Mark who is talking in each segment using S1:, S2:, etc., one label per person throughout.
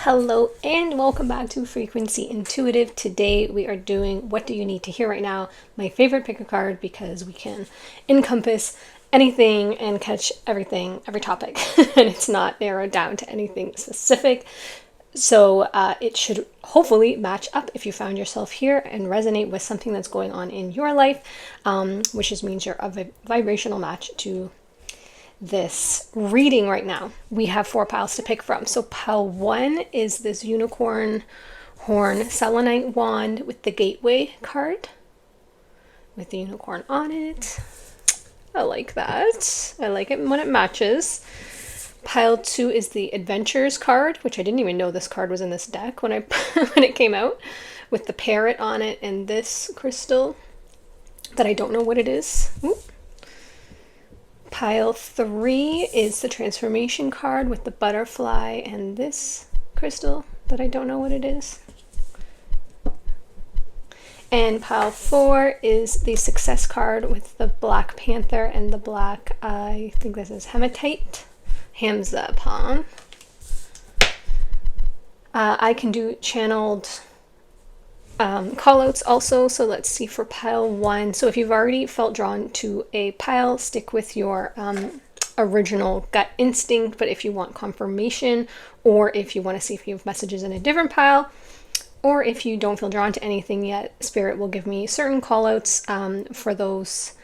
S1: Hello and welcome back to Frequency Intuitive. Today we are doing What Do You Need to Hear Right Now? My favorite pick a card because we can encompass anything and catch everything, every topic, and it's not narrowed down to anything specific. So it should hopefully match up if you found yourself here and resonate with something that's going on in your life, which just means you're a vibrational match to this reading right now. We have 4 piles to pick from. So pile 1 is this unicorn horn selenite wand with the gateway card with the unicorn on it. I like that. I like it when it matches. Pile 2 is the adventures card, which I didn't even know this card was in this deck when when it came out, with the parrot on it and this crystal that I don't know what it is. Ooh. Pile 3 is the transformation card with the butterfly and this crystal that I don't know what it is. And pile 4 is the success card with the black panther and the black, I think this is hematite, Hamza palm. I can do channeled callouts also, so let's see for pile 1. So if you've already felt drawn to a pile, stick with your original gut instinct, but if you want confirmation, or if you want to see if you have messages in a different pile, or if you don't feel drawn to anything yet, Spirit will give me certain callouts for those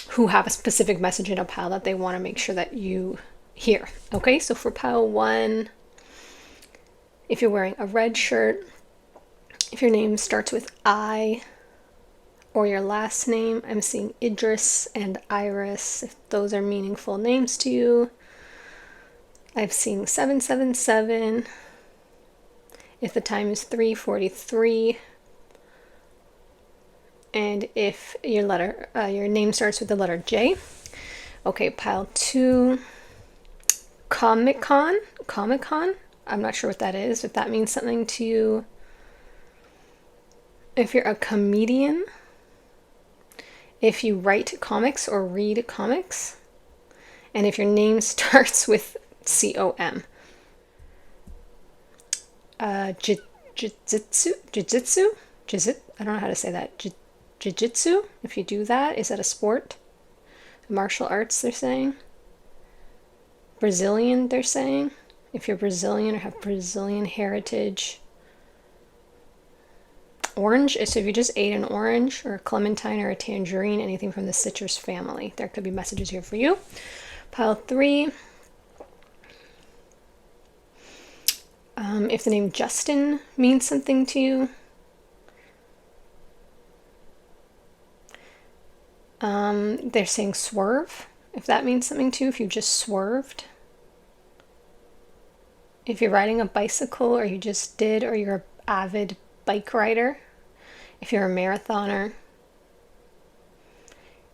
S1: who have a specific message in a pile that they want to make sure that you hear. Okay, so for pile 1, if you're wearing a red shirt, if your name starts with I or your last name, I'm seeing Idris and Iris, if those are meaningful names to you. I've seen 777. If the time is 3:43. And if your name starts with the letter J. Okay, pile 2. Comic-Con. I'm not sure what that is, if that means something to you. If you're a comedian, if you write comics or read comics, and if your name starts with C-O-M. Jiu-jitsu? I don't know how to say that. Jiu-jitsu, if you do that, is that a sport? Martial arts, they're saying. Brazilian, they're saying. If you're Brazilian or have Brazilian heritage. Orange, so if you just ate an orange or a clementine or a tangerine, anything from the citrus family, there could be messages here for you. Pile 3. If the name Justin means something to you. They're saying swerve, if that means something to you, if you just swerved. If you're riding a bicycle or you just did, or you're an avid bike rider, if you're a marathoner,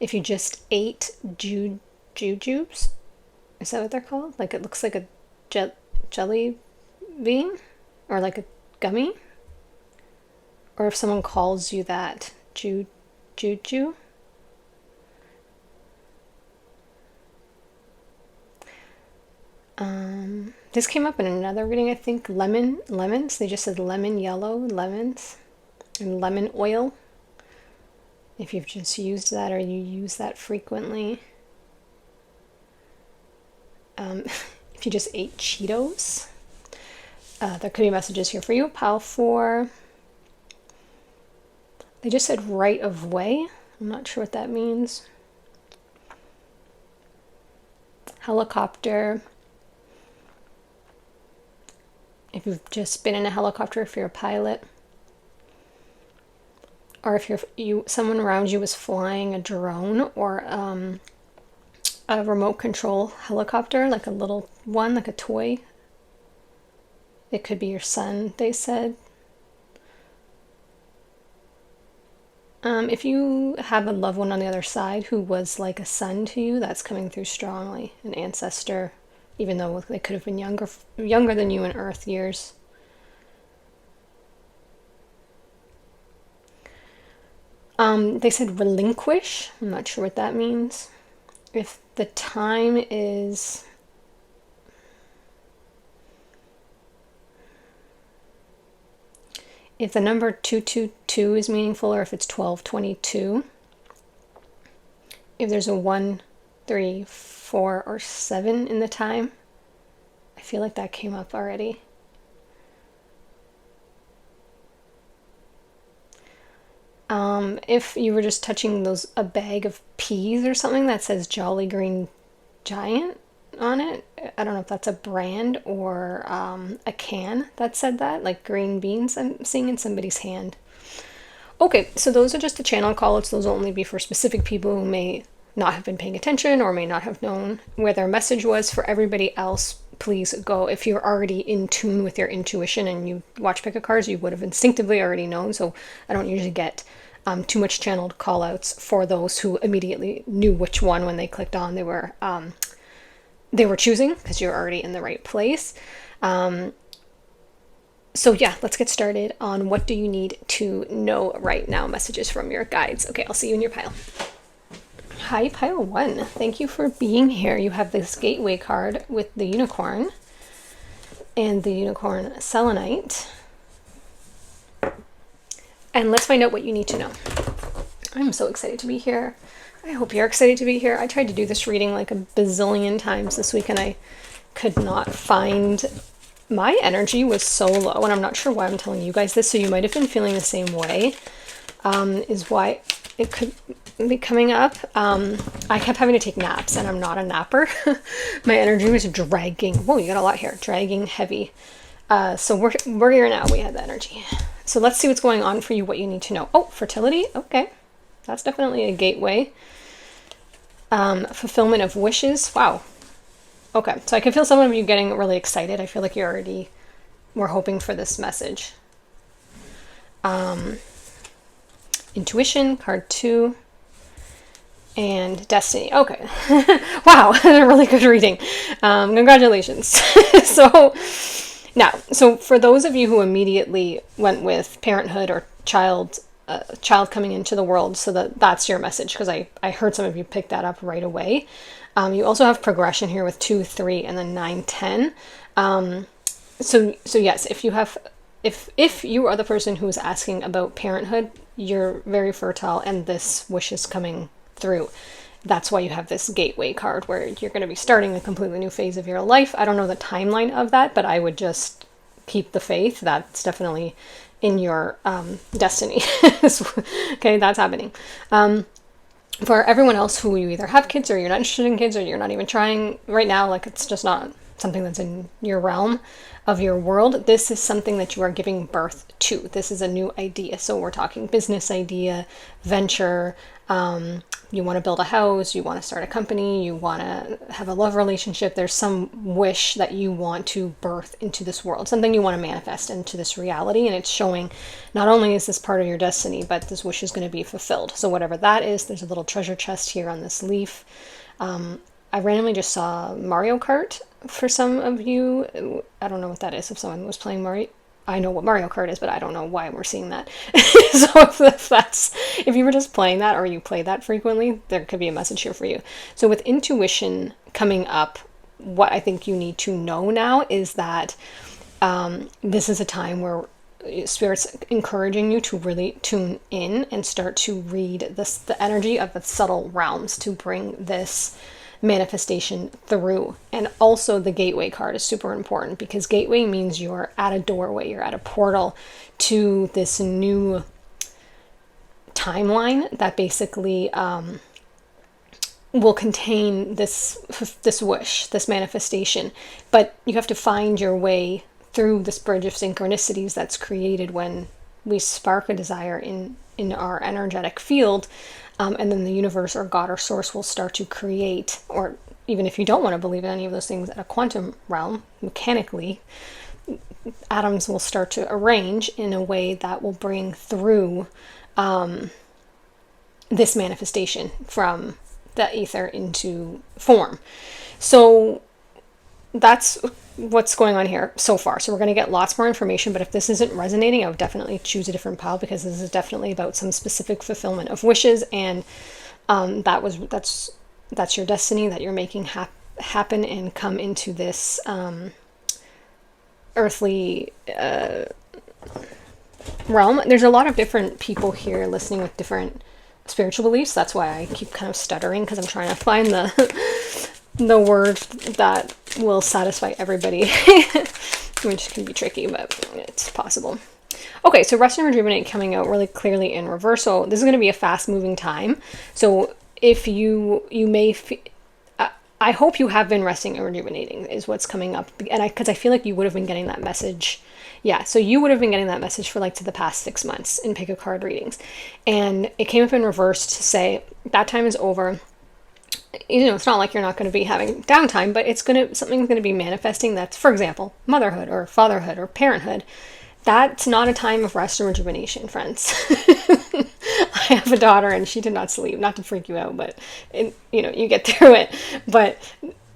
S1: if you just ate jujubes, is that what they're called? Like it looks like a jelly bean or like a gummy, or if someone calls you that, juju. This came up in another reading, I think. Lemons. They just said lemon yellow, lemons, and lemon oil. If you've just used that or you use that frequently. If you just ate Cheetos, there could be messages here for you. Pile 4. They just said right of way. I'm not sure what that means. Helicopter. If you've just been in a helicopter, if you're a pilot, or if someone around you was flying a drone or a remote control helicopter, like a little one, like a toy. It could be your son, they said. If you have a loved one on the other side who was like a son to you, that's coming through strongly, an ancestor, even though they could have been younger than you in Earth years. They said relinquish. I'm not sure what that means. If the time is if the number 222 is meaningful or if it's 1222. If there's a 1, 3, 4, or 7 in the time. I feel like that came up already. If you were just touching a bag of peas or something that says Jolly Green Giant on it. I don't know if that's a brand or a can that said that, like green beans I'm seeing in somebody's hand. Okay, so those are just the channel call-outs. Those will only be for specific people who may not have been paying attention or may not have known where their message was. For everybody else, please go. If you're already in tune with your intuition and you watch pick a cards, you would have instinctively already known. So I don't usually get too much channeled call-outs for those who immediately knew which one when they clicked on they were choosing, because you're already in the right place. So yeah, let's get started on what do you need to know right now. Messages from your guides. Okay, I'll see you in your pile. Hi, pile 1. Thank you for being here. You have this gateway card with the unicorn and the unicorn selenite. And let's find out what you need to know. I'm so excited to be here. I hope you're excited to be here. I tried to do this reading like a bazillion times this week and I could not find... My energy was so low, and I'm not sure why I'm telling you guys this, so you might have been feeling the same way, is why it could be coming up. I kept having to take naps, and I'm not a napper. My energy was dragging. Whoa, you got a lot here. Dragging heavy. So we're here now. We have the energy. So let's see what's going on for you, what you need to know. Oh, fertility. Okay. That's definitely a gateway. Fulfillment of wishes. Wow. Okay, so I can feel some of you getting really excited. I feel like you already were hoping for this message. Intuition, card 2, and destiny. Okay, wow, a really good reading. Congratulations. So for those of you who immediately went with parenthood or child coming into the world, so that's your message, because I heard some of you pick that up right away. You also have progression here with 2, 3, and then 9, 10. So yes, if you are the person who is asking about parenthood, you're very fertile and this wish is coming through. That's why you have this gateway card where you're going to be starting a completely new phase of your life. I don't know the timeline of that, but I would just keep the faith. That's definitely in your destiny. Okay, that's happening. For everyone else who you either have kids or you're not interested in kids or you're not even trying right now, like it's just not something that's in your realm of your world, this is something that you are giving birth to. This is a new idea. So we're talking business idea, venture, you want to build a house, you want to start a company, you want to have a love relationship. There's some wish that you want to birth into this world, something you want to manifest into this reality. And it's showing not only is this part of your destiny, but this wish is going to be fulfilled. So whatever that is, there's a little treasure chest here on this leaf. I randomly just saw Mario Kart for some of you. I don't know what that is. If someone was playing Mario, I know what Mario Kart is, but I don't know why we're seeing that. So if you were just playing that or you play that frequently, there could be a message here for you. So with intuition coming up, what I think you need to know now is that this is a time where Spirit's encouraging you to really tune in and start to read the energy of the subtle realms to bring this manifestation through. And also the gateway card is super important, because gateway means you're at a doorway, you're at a portal to this new timeline that basically will contain this wish, this manifestation. But you have to find your way through this bridge of synchronicities that's created when we spark a desire in our energetic field. And then the universe or God or source will start to create, or even if you don't want to believe in any of those things, at a quantum realm, mechanically, atoms will start to arrange in a way that will bring through this manifestation from the ether into form. So that's what's going on here so far. So we're going to get lots more information, but if this isn't resonating, I would definitely choose a different pile, because this is definitely about some specific fulfillment of wishes, and that's your destiny that you're making happen and come into this earthly realm. There's a lot of different people here listening with different spiritual beliefs. That's why I keep kind of stuttering, because I'm trying to find the word that will satisfy everybody, which can be tricky, but it's possible. Okay, so rest and rejuvenate coming out really clearly in reversal. This is going to be a fast moving time. So if you may, I hope you have been resting and rejuvenating is what's coming up. And because I feel like you would have been getting that message. Yeah, so you would have been getting that message for like to the past 6 months in pick a card readings. And it came up in reverse to say that time is over. You know, it's not like you're not going to be having downtime, but something's going to be manifesting. That's, for example, motherhood or fatherhood or parenthood. That's not a time of rest and rejuvenation, friends. I have a daughter and she did not sleep, not to freak you out, but you get through it. But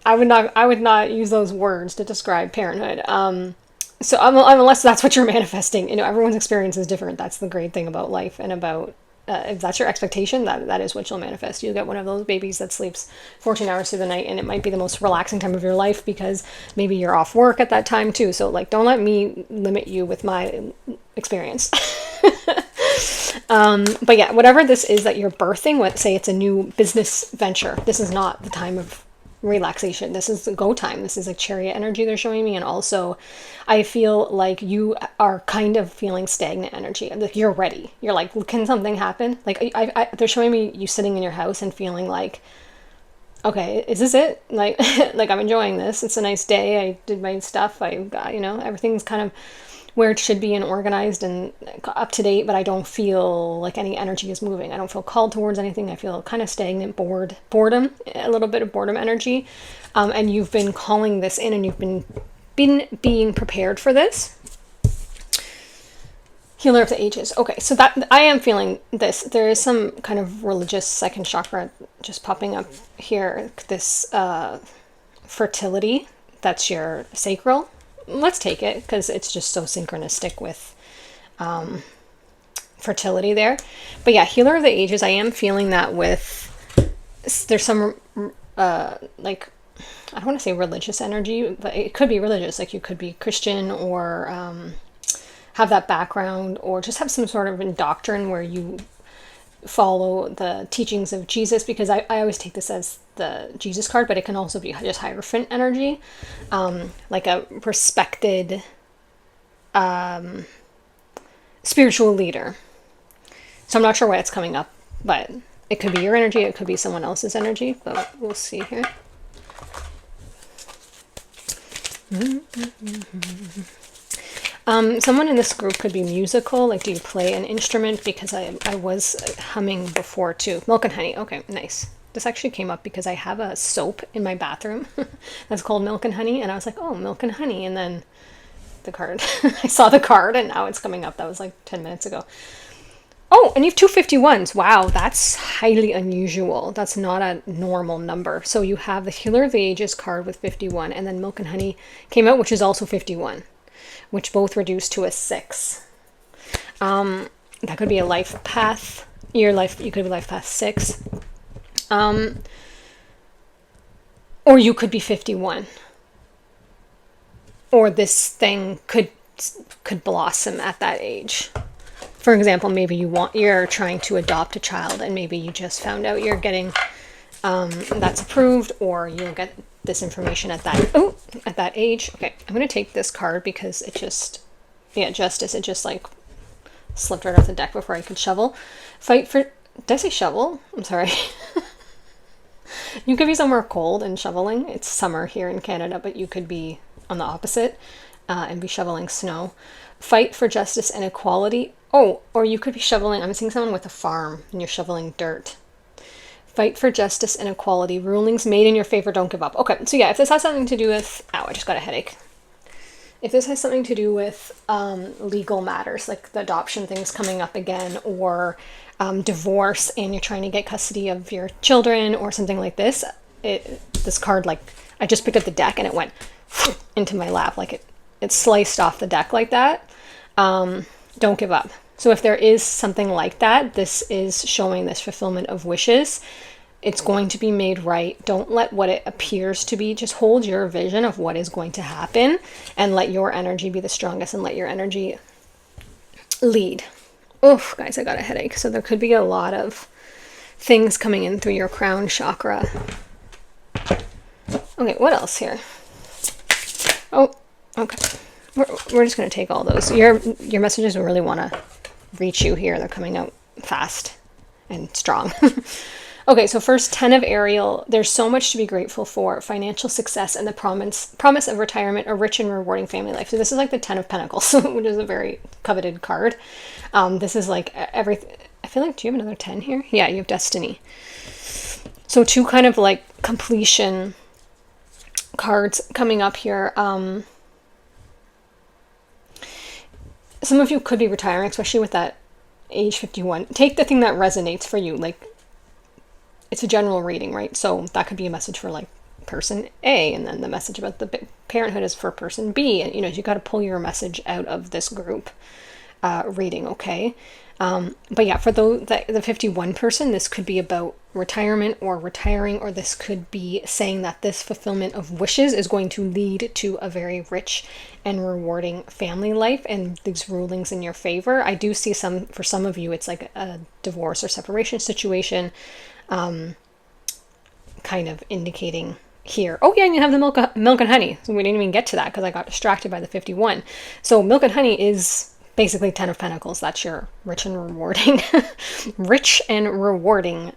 S1: I would not use those words to describe parenthood. So unless that's what you're manifesting, everyone's experience is different. That's the great thing about life, and about if that's your expectation, that is what you'll manifest. You'll get one of those babies that sleeps 14 hours through the night, and it might be the most relaxing time of your life because maybe you're off work at that time too. So like, don't let me limit you with my experience. But yeah, whatever this is that you're birthing, let's say it's a new business venture, this is not the time of relaxation. This is the go time. This is like chariot energy they're showing me. And also I feel like you are kind of feeling stagnant energy. Like you're ready. You're like, can something happen? Like they're showing me you sitting in your house and feeling like, okay, is this it? Like, like I'm enjoying this. It's a nice day. I did my stuff. I got, everything's kind of where it should be and organized and up to date, but I don't feel like any energy is moving. I don't feel called towards anything. I feel kind of stagnant, boredom, a little bit of boredom energy. And you've been calling this in, and you've been being prepared for this. Healer of the ages. Okay, so that I am feeling this. There is some kind of religious second chakra just popping up here. This fertility, that's your sacral. Let's take it because it's just so synchronistic with fertility there. But yeah, healer of the ages, I am feeling that with, there's some like, I don't want to say religious energy, but it could be religious. Like you could be Christian or have that background, or just have some sort of doctrine where you follow the teachings of Jesus, because I always take this as the Jesus card, but it can also be just Hierophant energy, like a respected spiritual leader. So I'm not sure why it's coming up, but it could be your energy, it could be someone else's energy, but we'll see here. Someone in this group could be musical. Like, do you play an instrument? Because I was humming before too. Milk and honey. Okay, nice. This actually came up because I have a soap in my bathroom that's called Milk and Honey. And I was like, oh, milk and honey. And then the card, I saw the card and now it's coming up. That was like 10 minutes ago. Oh, and you have 251s. Wow, that's highly unusual. That's not a normal number. So you have the Healer of the Ages card with 51, and then Milk and Honey came out, which is also 51. Which both reduce to a 6. That could be a life path. You could be life path 6. Or you could be 51. Or this thing could blossom at that age. For example, maybe you're trying to adopt a child, and maybe you just found out you're getting that's approved, or you'll get this information at that age. Okay, I'm going to take this card because it just, Justice, it just like slipped right off the deck before I could shovel. Fight for, did I say shovel? I'm sorry. You could be somewhere cold and shoveling. It's summer here in Canada, but you could be on the opposite and be shoveling snow. Fight for justice and equality. Oh, or you could be shoveling, I'm seeing someone with a farm and you're shoveling dirt. Fight for justice and equality. Rulings made in your favor, don't give up. Okay, so yeah, if this has something to do with... Ow, I just got a headache. If this has something to do with legal matters, like the adoption things coming up again, or divorce, and you're trying to get custody of your children, or something like this, this card, like, I just picked up the deck and it went into my lap. Like it sliced off the deck like that. Don't give up. So if there is something like that, this is showing this fulfillment of wishes. It's going to be made right. Don't let what it appears to be, just hold your vision of what is going to happen and let your energy be the strongest, and let your energy lead. Oof, guys, I got a headache. So there could be a lot of things coming in through your crown chakra. Okay, what else here? Oh, okay. We're just going to take all those. Your messages really want to reach you here. They're coming out fast and strong. Okay, so first, 10 of Ariel. There's so much to be grateful for. Financial success and the promise of retirement, a rich and rewarding family life. So this is like the 10 of Pentacles, which is a very coveted card. This is like everything. I feel like, do you have another 10 here? Yeah, you have Destiny. So two kind of like completion cards coming up here. Some of you could be retiring, especially with that age 51. Take the thing that resonates for you. Like, it's a general reading, right? So that could be a message for like person A, and then the message about the parenthood is for person B. And, you got to pull your message out of this group reading, okay? But yeah, for the 51 person, this could be about retirement or retiring, or this could be saying that this fulfillment of wishes is going to lead to a very rich and rewarding family life, and these rulings in your favor. I do see for some of you, it's like a divorce or separation situation, kind of indicating here. Oh yeah, and you have the milk and honey. So we didn't even get to that because I got distracted by the 51. So milk and honey is basically 10 of Pentacles. That's your rich and rewarding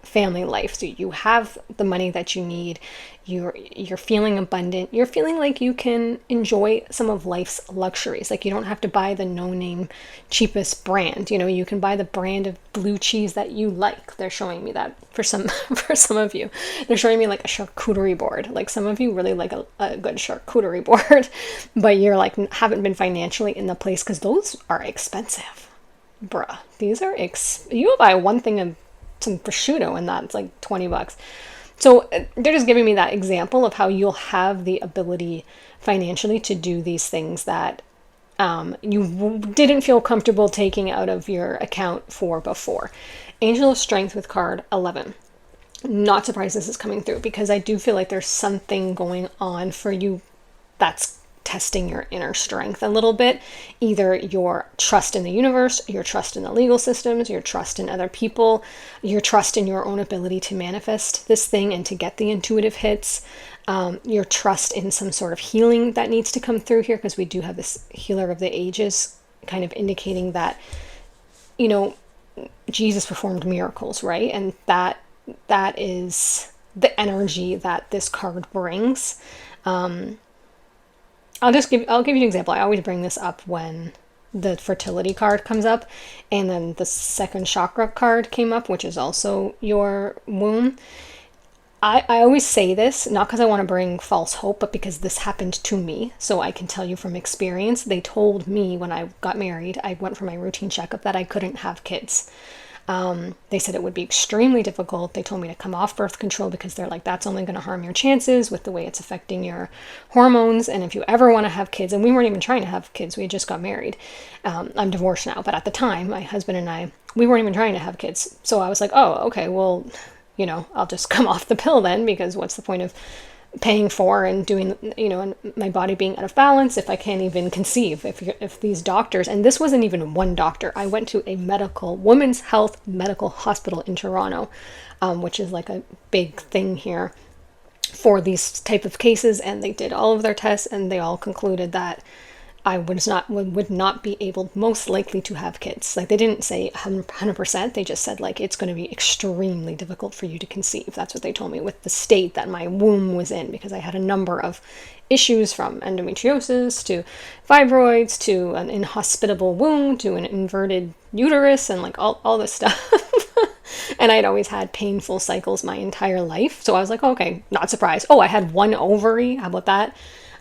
S1: family life. So you have the money that you need. You're feeling abundant. You're feeling like you can enjoy some of life's luxuries. Like, you don't have to buy the no-name cheapest brand. You can buy the brand of blue cheese that you like. They're showing me that for some of you. They're showing me like a charcuterie board. Like, some of you really like a good charcuterie board, but you're like haven't been financially in the place because those are expensive. Bruh, these are you buy one thing of some prosciutto and that's like $20. So they're just giving me that example of how you'll have the ability financially to do these things that you didn't feel comfortable taking out of your account for before. Angel of Strength with card 11. Not surprised this is coming through, because I do feel like there's something going on for you that's testing your inner strength a little bit. Either your trust in the universe, your trust in the legal systems, your trust in other people, your trust in your own ability to manifest this thing and to get the intuitive hits, your trust in some sort of healing that needs to come through here, because we do have this healer of the ages kind of indicating that, Jesus performed miracles, right? And that is the energy that this card brings. I'll give you an example. I always bring this up when the fertility card comes up, and then the second chakra card came up, which is also your womb. I always say this, not because I want to bring false hope, but because this happened to me. So I can tell you from experience. They told me when I got married, I went for my routine checkup, that I couldn't have kids. They said it would be extremely difficult. They told me to come off birth control because they're like, that's only going to harm your chances with the way it's affecting your hormones. And if you ever want to have kids, and we weren't even trying to have kids, we had just got married. I'm divorced now, but at the time, my husband and I, we weren't even trying to have kids. So I was like, oh, okay, well, I'll just come off the pill then, because what's the point of paying for and doing, and my body being out of balance if I can't even conceive, if these doctors, and this wasn't even one doctor, I went to a women's health medical hospital in Toronto, which is like a big thing here for these type of cases, and they did all of their tests and they all concluded that I would not be able, most likely, to have kids. Like, they didn't say 100%. They just said, like, it's going to be extremely difficult for you to conceive. That's what they told me, with the state that my womb was in, because I had a number of issues, from endometriosis to fibroids to an inhospitable womb to an inverted uterus and like all this stuff. And I'd always had painful cycles my entire life. So I was like, okay, not surprised. Oh, I had one ovary. How about that?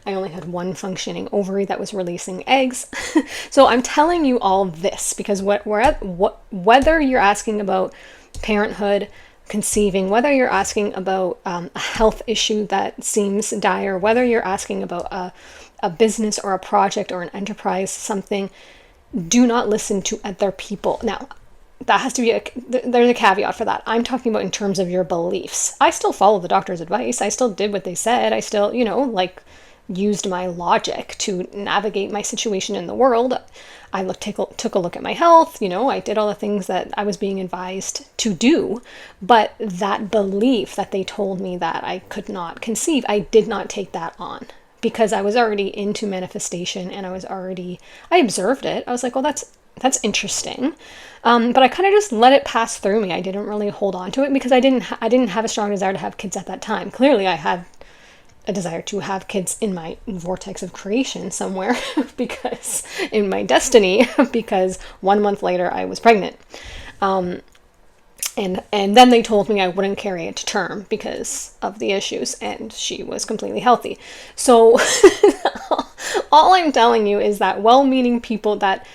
S1: I only had one functioning ovary that was releasing eggs. So I'm telling you all this because whether you're asking about parenthood, conceiving, whether you're asking about a health issue that seems dire, whether you're asking about a business or a project or an enterprise, something, do not listen to other people. Now, that has to be there's a caveat for that. I'm talking about in terms of your beliefs. I still follow the doctor's advice. I still did what they said. I still, used my logic to navigate my situation in the world. I took a look at my health, I did all the things that I was being advised to do. But that belief that they told me that I could not conceive, I did not take that on, because I was already into manifestation, and I observed it. I was like, well, that's interesting. But I kind of just let it pass through me. I didn't really hold on to it because I didn't have a strong desire to have kids at that time. Clearly, I had a desire to have kids in my vortex of creation somewhere, because in my destiny, because 1 month later I was pregnant. And then they told me I wouldn't carry it to term because of the issues, and she was completely healthy. So all I'm telling you is that well-meaning people that,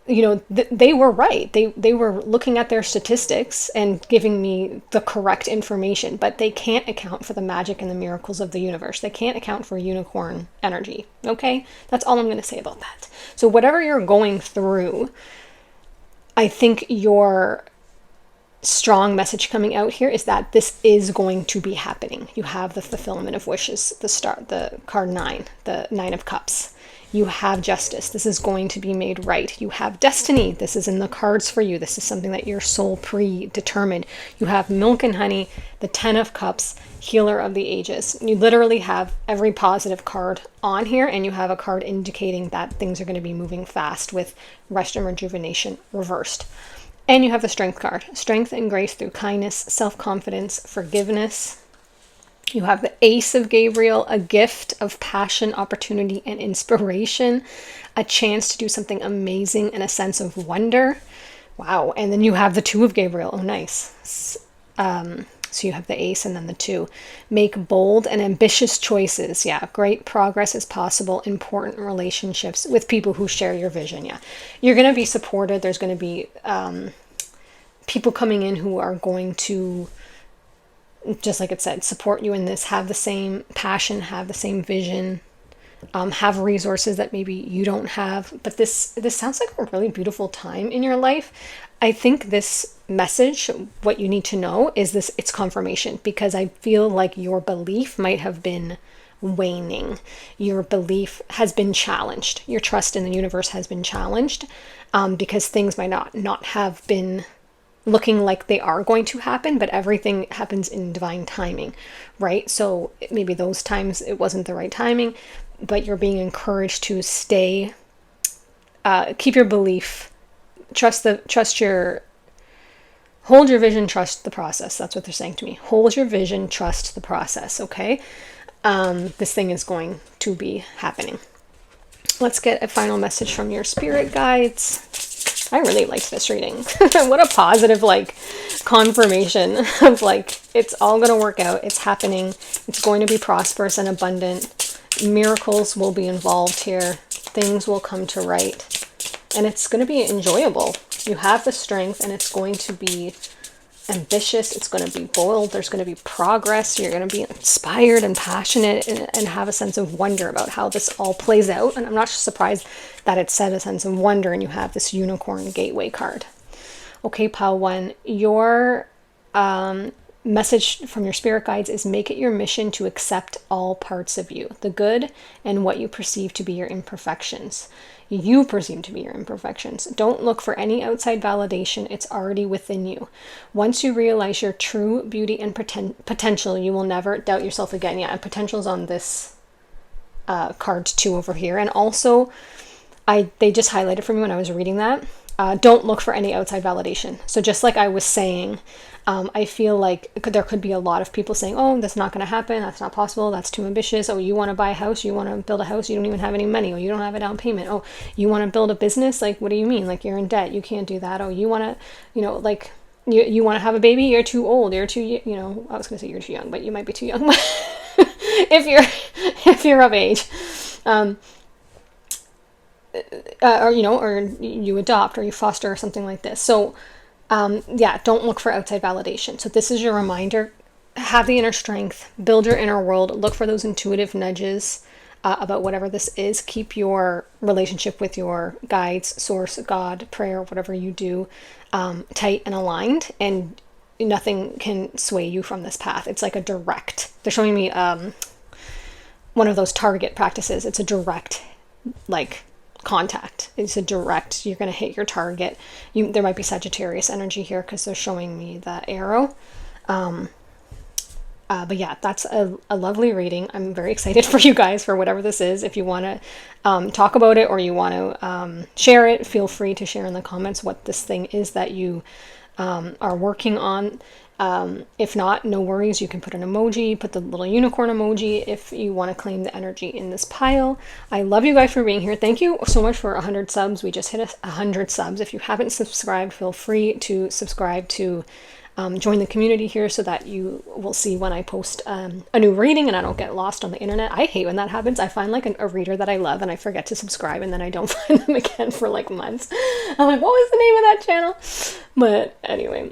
S1: they were right. They were looking at their statistics and giving me the correct information, but they can't account for the magic and the miracles of the universe. They can't account for unicorn energy. Okay? That's all I'm going to say about that. So whatever you're going through, I think your strong message coming out here is that this is going to be happening. You have the fulfillment of wishes, the card 9, the 9 of cups. You have justice. This is going to be made right. You have destiny. This is in the cards for you. This is something that your soul predetermined. You have milk and honey, the 10 of cups, healer of the ages. You literally have every positive card on here, and you have a card indicating that things are going to be moving fast with rest and rejuvenation reversed. And you have the strength card. Strength and grace through kindness, self-confidence, forgiveness. You have the Ace of Gabriel, a gift of passion, opportunity, and inspiration, a chance to do something amazing, and a sense of wonder. Wow. And then you have the 2 of Gabriel. Oh, nice. So you have the Ace and then the 2. Make bold and ambitious choices. Yeah. Great progress is possible. Important relationships with people who share your vision. Yeah. You're going to be supported. There's going to be people coming in who are going to, just like it said, support you in this, have the same passion, have the same vision, have resources that maybe you don't have. But this sounds like a really beautiful time in your life. I think this message, what you need to know is it's confirmation, because I feel like your belief might have been waning. Your belief has been challenged. Your trust in the universe has been challenged, because things might not have been looking like they are going to happen, but everything happens in divine timing, right? So maybe those times it wasn't the right timing, but you're being encouraged to stay, keep your belief, hold your vision, trust the process. That's what they're saying to me. Hold your vision, trust the process. Okay. This thing is going to be happening. Let's get a final message from your spirit guides. I really liked this reading. What a positive, confirmation of it's all going to work out. It's happening. It's going to be prosperous and abundant. Miracles will be involved here. Things will come to right. And it's going to be enjoyable. You have the strength, and it's going to be ambitious. It's going to be bold. There's going to be progress. You're going to be inspired and passionate, and have a sense of wonder about how this all plays out. And I'm not surprised that it said a sense of wonder, and you have this unicorn gateway card. Okay, pile 1, your message from your spirit guides is make it your mission to accept all parts of you, the good and what you perceive to be your imperfections. You perceive to be your imperfections. Don't look for any outside validation. It's already within you. Once you realize your true beauty and potential, you will never doubt yourself again. Yeah, and potential's on this card 2 over here. And also, they just highlighted for me when I was reading that. Don't look for any outside validation. So just like I was saying, I feel like there could be a lot of people saying, oh, that's not going to happen. That's not possible. That's too ambitious. Oh, you want to buy a house? You want to build a house? You don't even have any money. Oh, you don't have a down payment. Oh, you want to build a business? What do you mean? You're in debt. You can't do that. Oh, you want to, you want to have a baby? You're too old. You're too, I was going to say you're too young, but you might be too young if you're of age. Or you adopt or you foster or something like this. So don't look for outside validation. So this is your reminder. Have the inner strength, build your inner world, look for those intuitive nudges about whatever this is. Keep your relationship with your guides, source, God, prayer, whatever you do, tight and aligned, and nothing can sway you from this path. It's like a direct, they're showing me one of those target practices. It's a direct, like, contact. It's a direct, you're going to hit your target. There might be Sagittarius energy here because they're showing me the arrow. But yeah, that's a lovely reading. I'm very excited for you guys for whatever this is. If you want to talk about it or you want to share it, feel free to share in the comments what this thing is that you are working on. If not, no worries. You can put an emoji, put the little unicorn emoji if you want to claim the energy in this pile. I love you guys for being here. Thank you so much for 100 subs. We just hit 100 subs. If you haven't subscribed, feel free to subscribe to join the community here so that you will see when I post a new reading and I don't get lost on the internet. I hate when that happens. I find like a reader that I love and I forget to subscribe and then I don't find them again for like months. I'm like, what was the name of that channel? But anyway,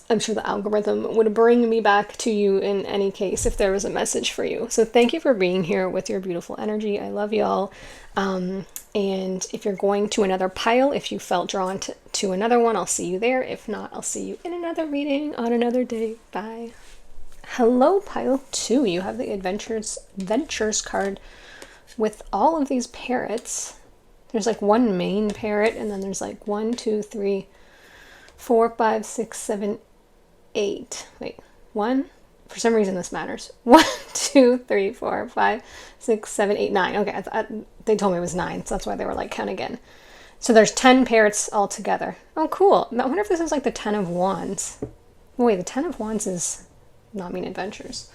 S1: I'm sure the algorithm would bring me back to you in any case if there was a message for you. So thank you for being here with your beautiful energy. I love y'all. And if you're going to another pile, if you felt drawn to another one, I'll see you there. If not, I'll see you in another reading on another day. Bye. Hello, pile 2. You have the Ventures card with all of these parrots. There's like one main parrot, and then there's like 1, 2, 3, 4, 5, 6, 7, 8. Wait, 1? For some reason this matters. 1, 2, 3, 4, 5, 6, 7, 8, 9. Okay, they told me it was 9, so that's why they were like, count again. So there's 10 parrots all together. Oh, cool. I wonder if this is like the 10 of Wands. Wait, the 10 of Wands is not mean adventures.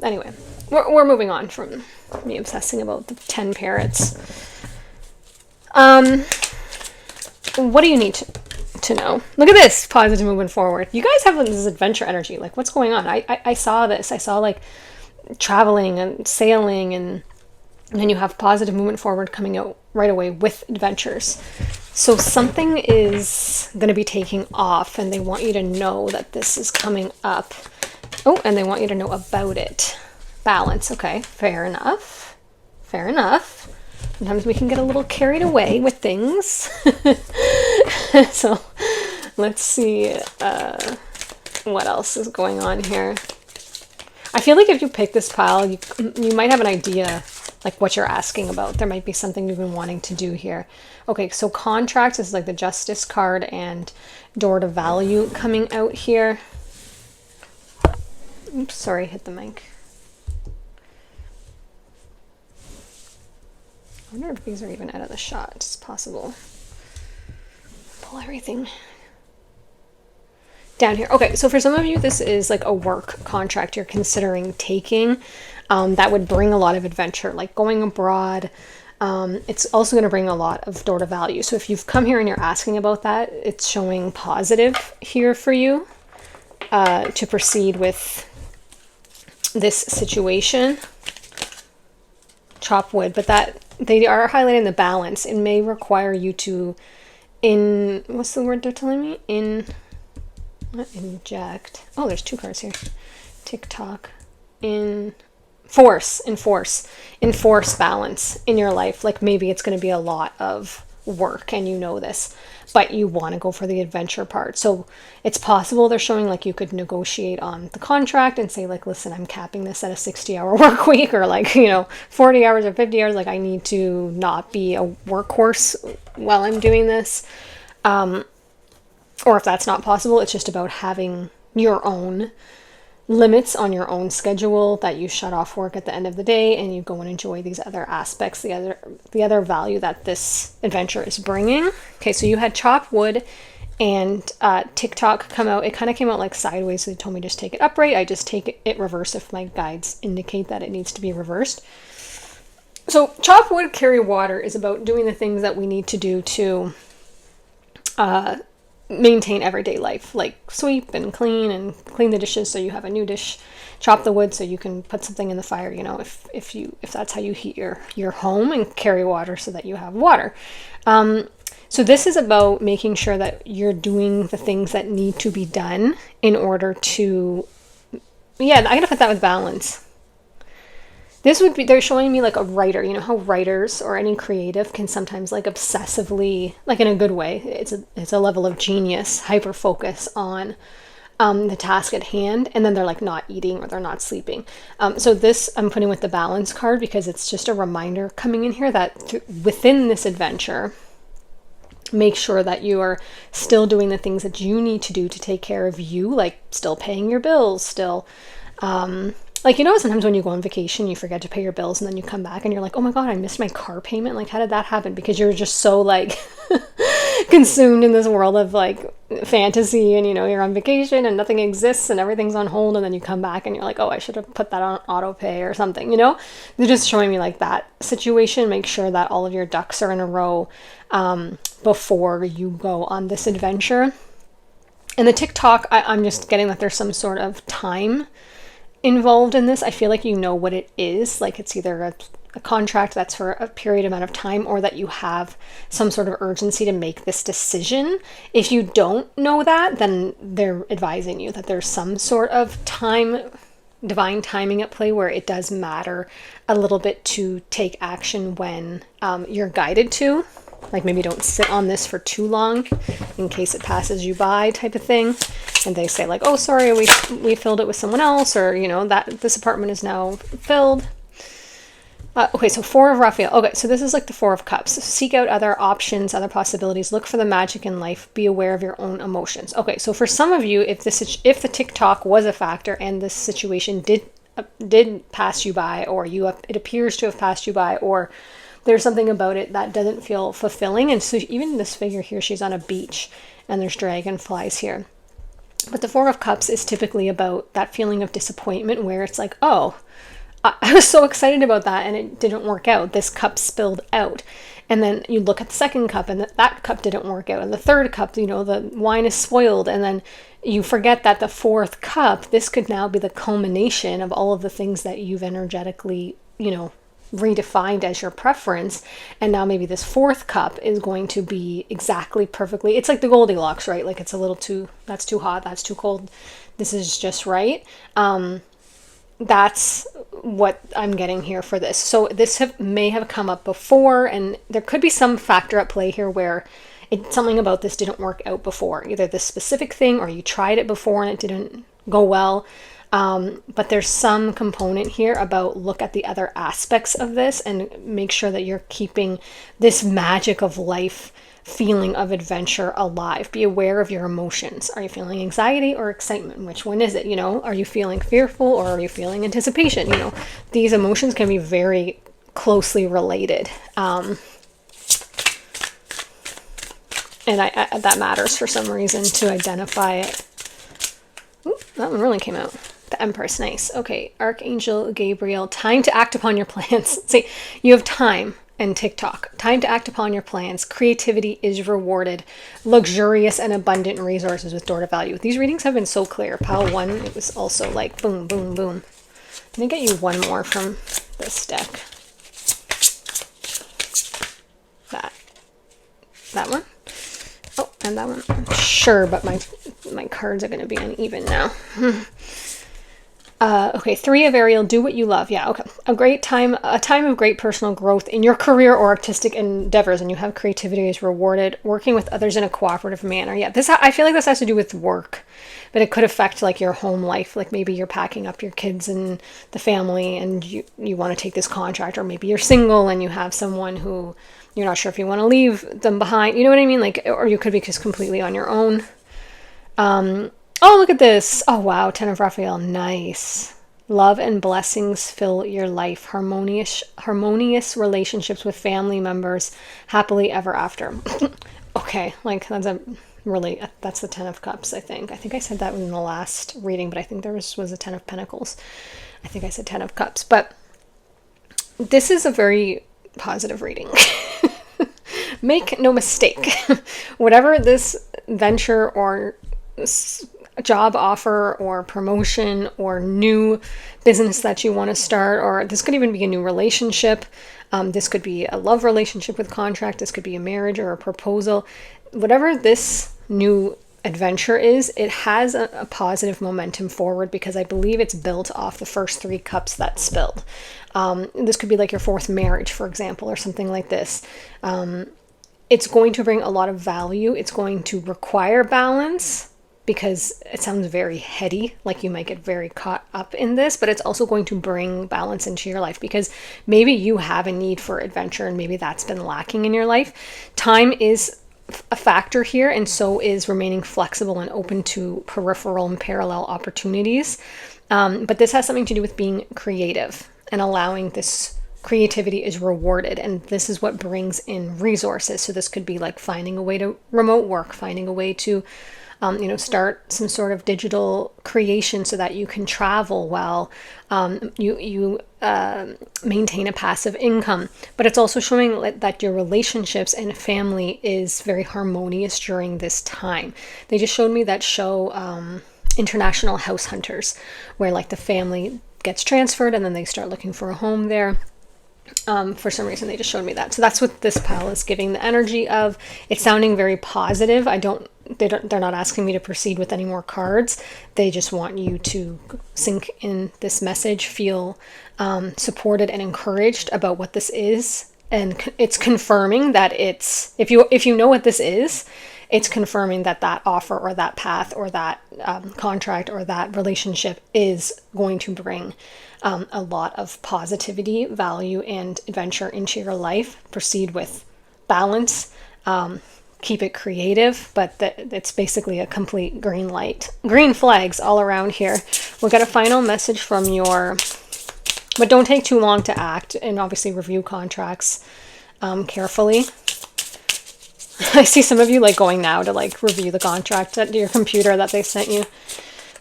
S1: Anyway, we're moving on from me obsessing about the 10 parrots. What do you need to know? Look at this positive movement forward. You guys have this adventure energy. Like, what's going on? I saw this. I saw like traveling and sailing, and then you have positive movement forward coming out right away with adventures. So something is going to be taking off, and they want you to know that this is coming up. Oh, and they want you to know about it. Balance. Okay, fair enough. Fair enough. Sometimes we can get a little carried away with things. So let's see what else is going on here. I feel like if you pick this pile, you might have an idea like what you're asking about. There might be something you've been wanting to do here. Okay, so contract is like the Justice card and door to value coming out here. Oops, sorry, hit the mic. I wonder if these are even out of the shot. It's possible. Pull everything down here. Okay, so for some of you, this is like a work contract you're considering taking. That would bring a lot of adventure, like going abroad. It's also going to bring a lot of door to value. So if you've come here and you're asking about that, it's showing positive here for you to proceed with this situation. Chop wood, but that they are highlighting the balance. It may require you to what's the word they're telling me? Not inject. Oh, there's 2 cards here. TikTok. Enforce balance in your life. Like maybe it's going to be a lot of work and you know this, but you want to go for the adventure part. So it's possible they're showing like you could negotiate on the contract and say like, listen, I'm capping this at a 60-hour work week, or like, 40 hours or 50 hours. Like I need to not be a workhorse while I'm doing this. Or if that's not possible, it's just about having your own limits on your own schedule, that you shut off work at the end of the day and you go and enjoy these other aspects, the other value that this adventure is bringing. Okay, so you had chop wood and TikTok come out. It kind of came out like sideways, so they told me just take it upright. I just take it reverse if my guides indicate that it needs to be reversed. So chop wood, carry water is about doing the things that we need to do to maintain everyday life, like sweep and clean the dishes so you have a new dish, chop the wood so you can put something in the fire, if that's how you heat your home, and carry water so that you have water. So this is about making sure that you're doing the things that need to be done in order to, I'm gonna put that with balance. This would be, they're showing me like a writer. You know how writers or any creative can sometimes like obsessively, like in a good way, it's a level of genius, hyper focus on the task at hand, and then they're like not eating or they're not sleeping. So this I'm putting with the balance card because it's just a reminder coming in here that within this adventure, make sure that you are still doing the things that you need to do to take care of you, like still paying your bills, still like, you know, sometimes when you go on vacation, you forget to pay your bills and then you come back and you're like, oh my God, I missed my car payment. Like, how did that happen? Because you're just so like consumed in this world of like fantasy, and, you know, you're on vacation and nothing exists and everything's on hold. And then you come back and you're like, oh, I should have put that on auto pay or something, you know? They're just showing me like that situation. Make sure that all of your ducks are in a row before you go on this adventure. And the TikTok, I'm just getting that there's some sort of time involved in this. I feel like you know what it is. Like, it's either a contract that's for a period amount of time, or that you have some sort of urgency to make this decision. If you don't know that, then they're advising you that there's some sort of divine timing at play, where it does matter a little bit to take action when you're guided to. Like, maybe don't sit on this for too long in case it passes you by, type of thing. And they say like, oh, sorry, we filled it with someone else, or, you know, that this apartment is now filled. Okay, so Four of Raphael. Okay, so this is like the Four of Cups. Seek out other options, other possibilities. Look for the magic in life. Be aware of your own emotions. Okay, so for some of you, if the TikTok was a factor and this situation did pass you by, or it appears to have passed you by, or there's something about it that doesn't feel fulfilling. And so even this figure here, she's on a beach and there's dragonflies here. But the Four of Cups is typically about that feeling of disappointment, where it's like, oh, I was so excited about that and it didn't work out. This cup spilled out. And then you look at the second cup and that cup didn't work out. And the third cup, you know, the wine is spoiled. And then you forget that the fourth cup, this could now be the culmination of all of the things that you've energetically, you know, redefined as your preference. And now maybe this fourth cup is going to be exactly perfectly, it's like the Goldilocks, right? Like, it's a little too, that's too hot, that's too cold, this is just right. That's what I'm getting here for this. So this may have come up before, and there could be some factor at play here where something about this didn't work out before, either this specific thing, or you tried it before and it didn't go well. But there's some component here about look at the other aspects of this and make sure that you're keeping this magic of life feeling of adventure alive. Be aware of your emotions. Are you feeling anxiety or excitement? Which one is it? You know, are you feeling fearful or are you feeling anticipation? You know, these emotions can be very closely related. And that matters for some reason to identify it. Ooh, that one really came out. The Empress, nice. Okay, Archangel Gabriel, time to act upon your plans. See, you have time and TikTok. Time to act upon your plans. Creativity is rewarded. Luxurious and abundant resources with door to value. These readings have been so clear. Pile 1, it was also like boom, boom, boom. Let me get you one more from this deck. That one. Oh, and that one. Sure, but my cards are going to be uneven now. Okay, 3 of Ariel, do what you love. Yeah, okay. A time of great personal growth in your career or artistic endeavors, and you have creativity is rewarded. Working with others in a cooperative manner. Yeah, I feel like this has to do with work, but it could affect like your home life. Like maybe you're packing up your kids and the family and you want to take this contract, or maybe you're single and you have someone who you're not sure if you want to leave them behind. You know what I mean? Like, or you could be just completely on your own. Oh, look at this. Oh, wow. 10 of Raphael. Nice. Love and blessings fill your life. Harmonious relationships with family members. Happily ever after. Okay. Like, that's the 10 of Cups, I think. I think I said that in the last reading, but I think there was a 10 of Pentacles. I think I said 10 of Cups. But this is a very positive reading. Make no mistake. Whatever this venture or job offer or promotion or new business that you want to start, or this could even be a new relationship. This could be a love relationship with contract. This could be a marriage or a proposal. Whatever this new adventure is, it has a positive momentum forward, because I believe it's built off the first 3 cups that spilled. This could be like your 4th marriage, for example, or something like this. It's going to bring a lot of value. It's going to require balance, because it sounds very heady, like you might get very caught up in this, but it's also going to bring balance into your life because maybe you have a need for adventure and maybe that's been lacking in your life. Time is a factor here, and so is remaining flexible and open to peripheral and parallel opportunities. But this has something to do with being creative and allowing this creativity is rewarded, and this is what brings in resources. So this could be like finding a way to remote work, finding a way to start some sort of digital creation so that you can travel while you maintain a passive income. But it's also showing that your relationships and family is very harmonious during this time. They just showed me that show International House Hunters, where like the family gets transferred and then they start looking for a home there. For some reason they just showed me that. So that's what this pile is giving the energy of. It's sounding very positive. They're not asking me to proceed with any more cards. They just want you to sink in this message, feel supported and encouraged about what this is. And it's confirming that it's, if you know what this is, it's confirming that that offer or that path or that contract or that relationship is going to bring a lot of positivity, value, and adventure into your life. Proceed with balance. Keep it creative, but it's basically a complete green light. Green flags all around here. We'll get a final message from but don't take too long to act, and obviously review contracts carefully. I see some of you like going now to like review the contract at your computer that they sent you.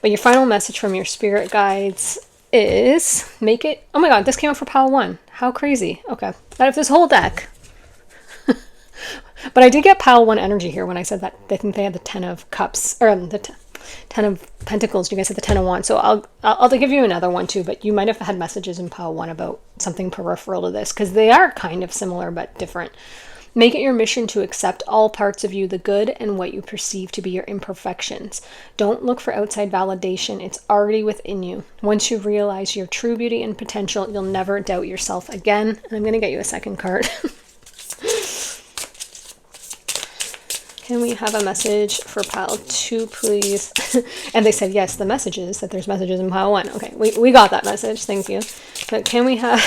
S1: But your final message from your spirit guides is make it, oh my god, this came out for pile 1. How crazy. Okay. Out of this whole deck. But I did get pile 1 energy here when I said that I think they had the 10 of cups, or the 10 of pentacles. You guys had the 10 of wands. So I'll give you another one too, but you might have had messages in pile 1 about something peripheral to this, because they are kind of similar but different. Make it your mission to accept all parts of you, the good and what you perceive to be your imperfections. Don't look for outside validation. It's already within you. Once you realize your true beauty and potential, you'll never doubt yourself again. And I'm going to get you a second card. Can we have a message for pile 2, please? And they said, yes, the message is that there's messages in pile 1. Okay, we got that message. Thank you. But can we have...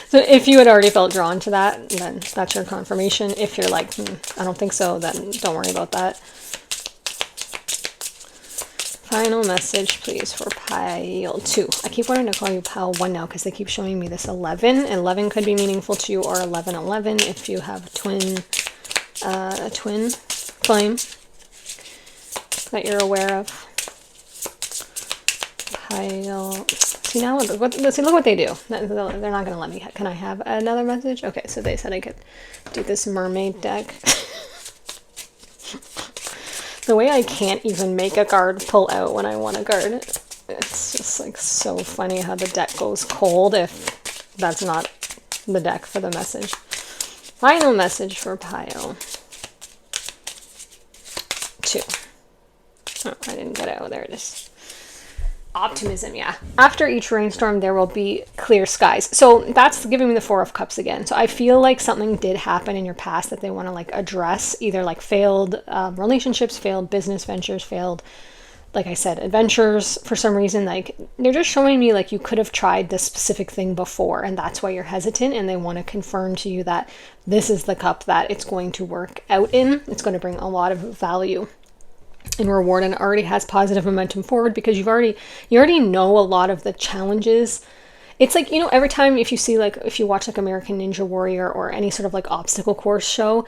S1: So if you had already felt drawn to that, then that's your confirmation. If you're like, I don't think so, then don't worry about that. Final message, please, for pile 2. I keep wanting to call you pile 1 now because they keep showing me this 11. 11 could be meaningful to you, or 1111 if you have a twin flame that you're aware of. Pile... See now, look what they do. They're not going to let me. Can I have another message? Okay, so they said I could do this mermaid deck. The way I can't even make a card pull out when I want a card. It's just like so funny how the deck goes cold if that's not the deck for the message. Final message for pile 2. Oh, I didn't get it. Oh, there it is. Optimism, yeah. After each rainstorm, there will be clear skies. So that's giving me the 4 of Cups again. So I feel like something did happen in your past that they want to like address, either like failed relationships, failed business ventures, failed, like I said, adventures for some reason. Like they're just showing me like you could have tried this specific thing before, and that's why you're hesitant, and they want to confirm to you that this is the cup that it's going to work out in. It's going to bring a lot of value and reward, and it already has positive momentum forward because you already know a lot of the challenges. It's like, every time if you watch like American Ninja Warrior or any sort of like obstacle course show,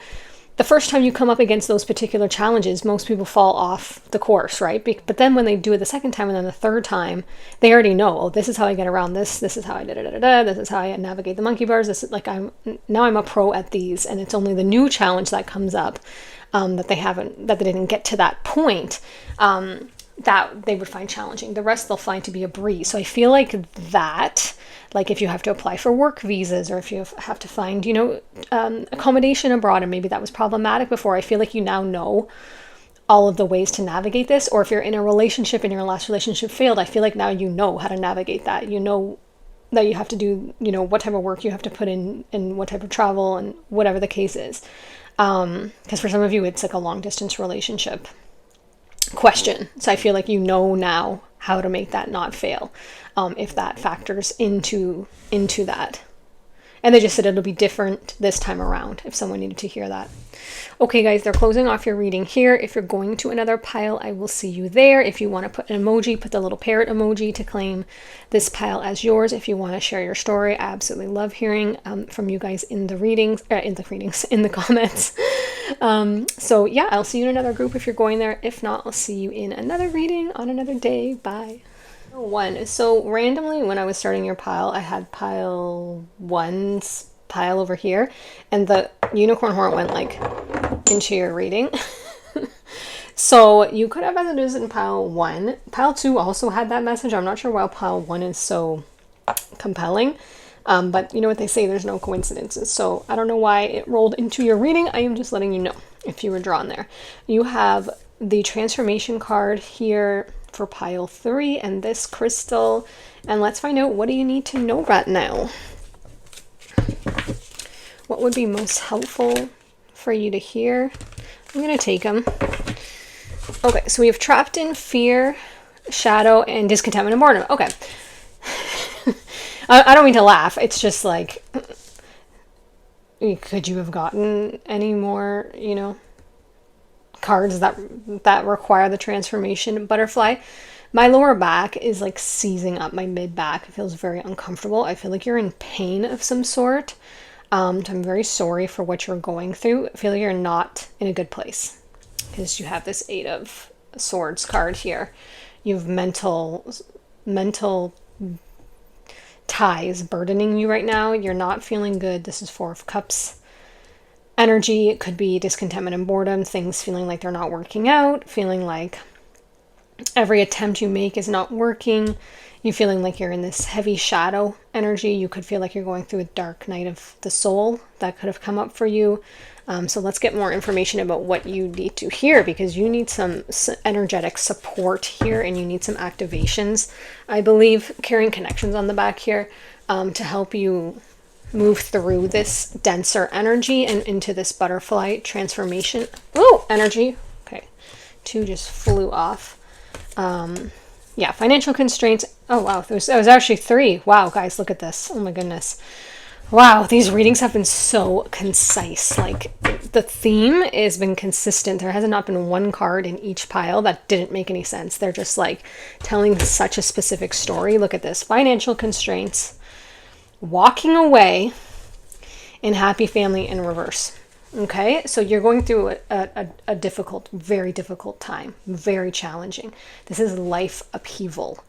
S1: the first time you come up against those particular challenges, most people fall off the course, right? But then when they do it the second time and then the third time, they already know, oh, this is how I get around this is how I this is how I navigate the monkey bars, this is like I'm a pro at these, and it's only the new challenge that comes up that they didn't get to that point that they would find challenging. The rest they'll find to be a breeze. So I feel like that, like if you have to apply for work visas, or if you have to find, accommodation abroad, and maybe that was problematic before, I feel like you now know all of the ways to navigate this. Or if you're in a relationship and your last relationship failed, I feel like now you know how to navigate that. You know that you have to do, what type of work you have to put in and what type of travel and whatever the case is. Because for some of you, it's like a long distance relationship. question. So I feel like you know now how to make that not fail, if that factors into that. And they just said it'll be different this time around if someone needed to hear that. Okay, guys, they're closing off your reading here. If you're going to another pile, I will see you there. If you want to put an emoji, put the little parrot emoji to claim this pile as yours. If you want to share your story, I absolutely love hearing from you guys in the readings, in the comments. So yeah, I'll see you in another group if you're going there. If not, I'll see you in another reading on another day. Bye. One. So randomly when I was starting your pile, I had pile 1's pile over here, and the unicorn horn went like into your reading. So you could have messages in pile 1. Pile 2 also had that message. I'm not sure why pile 1 is so compelling, but you know what they say, there's no coincidences. So I don't know why it rolled into your reading. I am just letting you know if you were drawn there. You have the transformation card here for pile 3 and this crystal, and let's find out, what do you need to know right now? What would be most helpful for you to hear? I'm gonna take them. Okay, so we have trapped in fear, shadow, and discontentment and boredom. Okay. I don't mean to laugh, it's just like, could you have gotten any more, you know, cards that require the transformation butterfly? My lower back is like seizing up, my mid back. It feels very uncomfortable. I feel like you're in pain of some sort. So I'm very sorry for what you're going through. I feel like you're not in a good place because you have this 8 of Swords card here. You have mental ties burdening you right now. You're not feeling good. This is 4 of Cups energy. It could be discontentment and boredom, things feeling like they're not working out, feeling like every attempt you make is not working. You feeling like you're in this heavy shadow energy. You could feel like you're going through a dark night of the soul. That could have come up for you. So let's get more information about what you need to hear, because you need some energetic support here and you need some activations. I believe carrying connections on the back here to help you move through this denser energy and into this butterfly transformation. Oh, energy. Okay, 2 just flew off. Yeah, financial constraints. Oh, wow. That was actually 3. Wow, guys, look at this. Oh, my goodness. Wow, these readings have been so concise. Like, the theme has been consistent. There has not been one card in each pile that didn't make any sense. They're just, like, telling such a specific story. Look at this. Financial constraints. Walking away. And happy family in reverse. Okay, so you're going through a difficult, very difficult time, very challenging. This is life upheaval.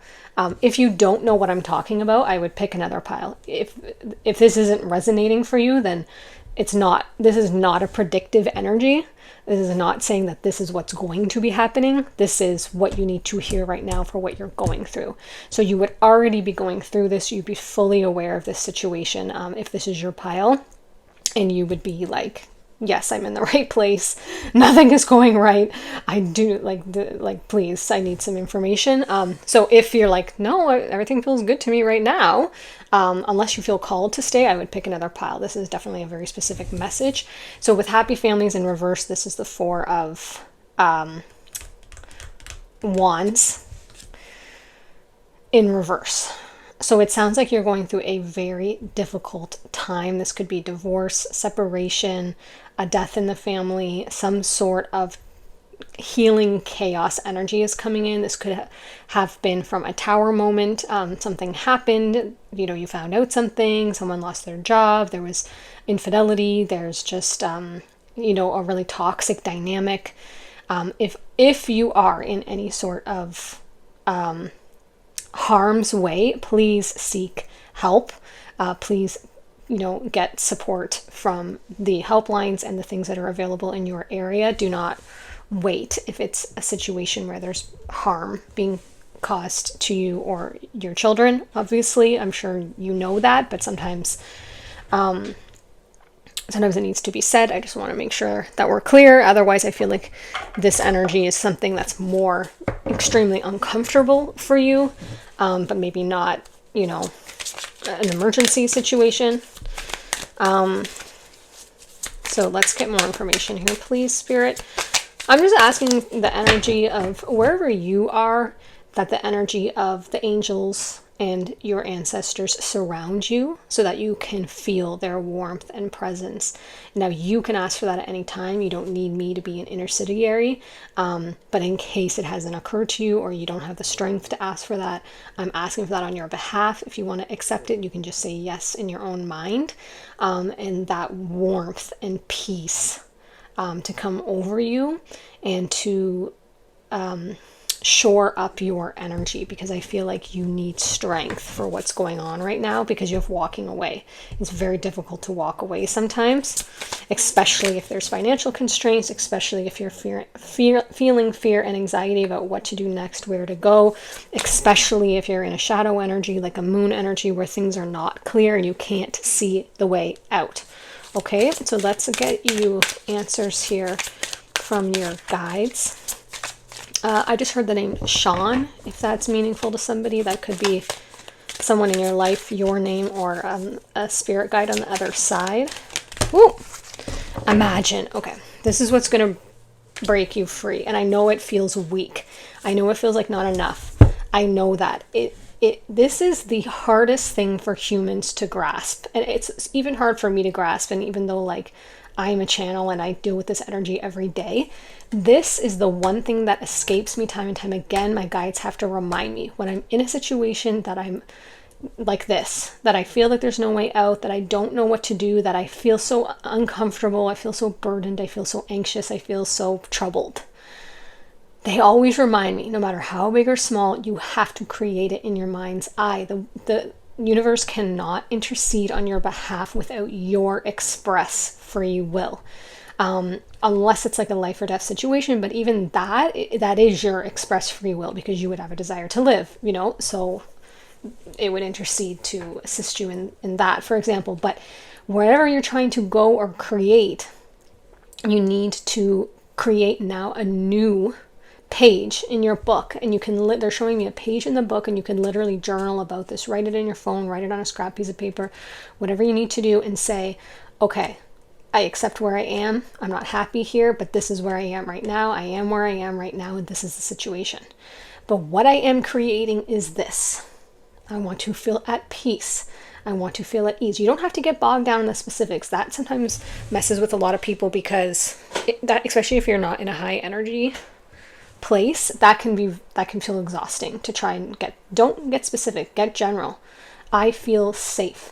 S1: If you don't know what I'm talking about, I would pick another pile. If this isn't resonating for you, then it's not. This is not a predictive energy. This is not saying that this is what's going to be happening. This is what you need to hear right now for what you're going through. So you would already be going through this. You'd be fully aware of this situation if this is your pile, and you would be like, yes, I'm in the right place. Nothing is going right. I do like, please, I need some information. So if you're like, no, everything feels good to me right now, unless you feel called to stay, I would pick another pile. This is definitely a very specific message. So with happy families in reverse, this is the 4 of Wands in reverse. So it sounds like you're going through a very difficult time. This could be divorce, separation, a death in the family, some sort of healing chaos energy is coming in. This could have been from a tower moment. Something happened, you know, you found out something, someone lost their job, there was infidelity, there's just, you know, a really toxic dynamic. If you are in any sort of harm's way, please seek help. Please, you know, get support from the helplines and the things that are available in your area. Do not wait if it's a situation where there's harm being caused to you or your children. Obviously, I'm sure you know that, but sometimes it needs to be said. I just want to make sure that we're clear. Otherwise, I feel like this energy is something that's more extremely uncomfortable for you, but maybe not, you know, an emergency situation. So let's get more information here, please, Spirit. I'm just asking the energy of wherever you are, that the energy of the angels and your ancestors surround you so that you can feel their warmth and presence. Now, you can ask for that at any time. You don't need me to be an intermediary. But in case it hasn't occurred to you or you don't have the strength to ask for that, I'm asking for that on your behalf. If you want to accept it, you can just say yes in your own mind. And that warmth and peace to come over you and to shore up your energy, because I feel like you need strength for what's going on right now because you're walking away. It's very difficult to walk away sometimes, especially if there's financial constraints, especially if you're feeling fear and anxiety about what to do next, where to go, especially if you're in a shadow energy like a moon energy where things are not clear and you can't see the way out. Okay, so let's get you answers here from your guides. I just heard the name Sean. If that's meaningful to somebody, that could be someone in your life, your name, or a spirit guide on the other side. Ooh, imagine. Okay, this is what's going to break you free. And I know it feels weak. I know it feels like not enough. I know that. This is the hardest thing for humans to grasp. And it's even hard for me to grasp. And even though, like, I'm a channel and I deal with this energy every day, this is the one thing that escapes me time and time again. My guides have to remind me when I'm in a situation that I'm like this, that I feel like there's no way out, that I don't know what to do, that I feel so uncomfortable, I feel so burdened, I feel so anxious, I feel so troubled. They always remind me, no matter how big or small, you have to create it in your mind's eye. The universe cannot intercede on your behalf without your express free will. Unless it's like a life or death situation, but even that is your express free will, because you would have a desire to live, so it would intercede to assist you in that, for example. But wherever you're trying to go or create, you need to create now a new page in your book, and you can they're showing me a page in the book, and you can literally journal about this. Write it in your phone, write it on a scrap piece of paper, whatever you need to do, and say, okay, I accept where I am. I'm not happy here, but this is where I am right now. I am where I am right now, and this is the situation. But what I am creating is this. I want to feel at peace. I want to feel at ease. You don't have to get bogged down in the specifics. That sometimes messes with a lot of people, because that, especially if you're not in a high energy place, that can feel exhausting to try and don't get specific, get general. I feel safe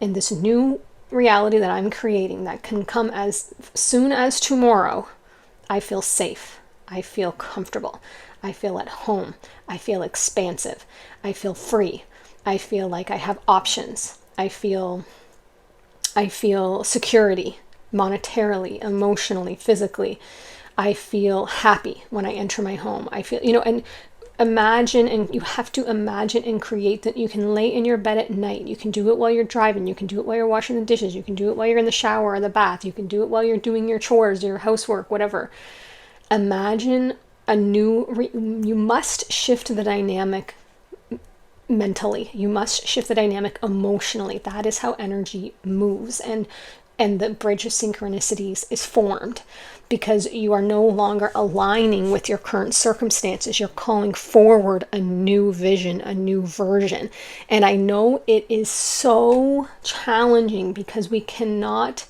S1: in this new reality that I'm creating that can come as soon as tomorrow. I feel safe. I feel comfortable. I feel at home. I feel expansive. I feel free. I feel like I have options. I feel security, monetarily, emotionally, physically. I feel happy when I enter my home. I feel, and imagine, and you have to imagine and create that you can lay in your bed at night. You can do it while you're driving. You can do it while you're washing the dishes. You can do it while you're in the shower or the bath. You can do it while you're doing your chores, your housework, whatever. Imagine you must shift the dynamic mentally. You must shift the dynamic emotionally. That is how energy moves. And the bridge of synchronicities is formed because you are no longer aligning with your current circumstances. You're calling forward a new vision, a new version. And I know it is so challenging because we cannot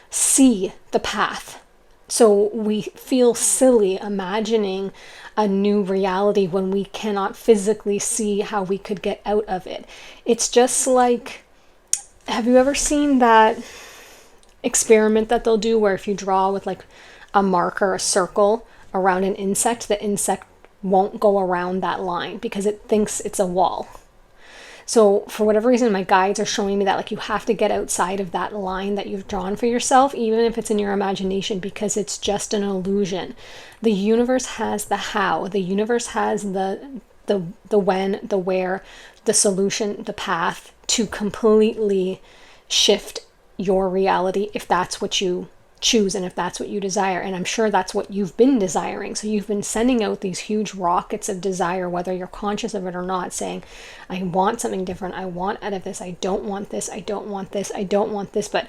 S1: see the path. So we feel silly imagining a new reality when we cannot physically see how we could get out of it. It's just like, have you ever seen that experiment that they'll do where if you draw with like a marker, a circle around an insect, the insect won't go around that line because it thinks it's a wall. So for whatever reason, my guides are showing me that like you have to get outside of that line that you've drawn for yourself, even if it's in your imagination, because it's just an illusion. The universe has the how. The universe has the when, the where, the solution, the path to completely shift your reality if that's what you choose and if that's what you desire. And I'm sure that's what you've been desiring. So you've been sending out these huge rockets of desire, whether you're conscious of it or not, saying, I want something different. I want out of this. I don't want this. I don't want this. I don't want this. But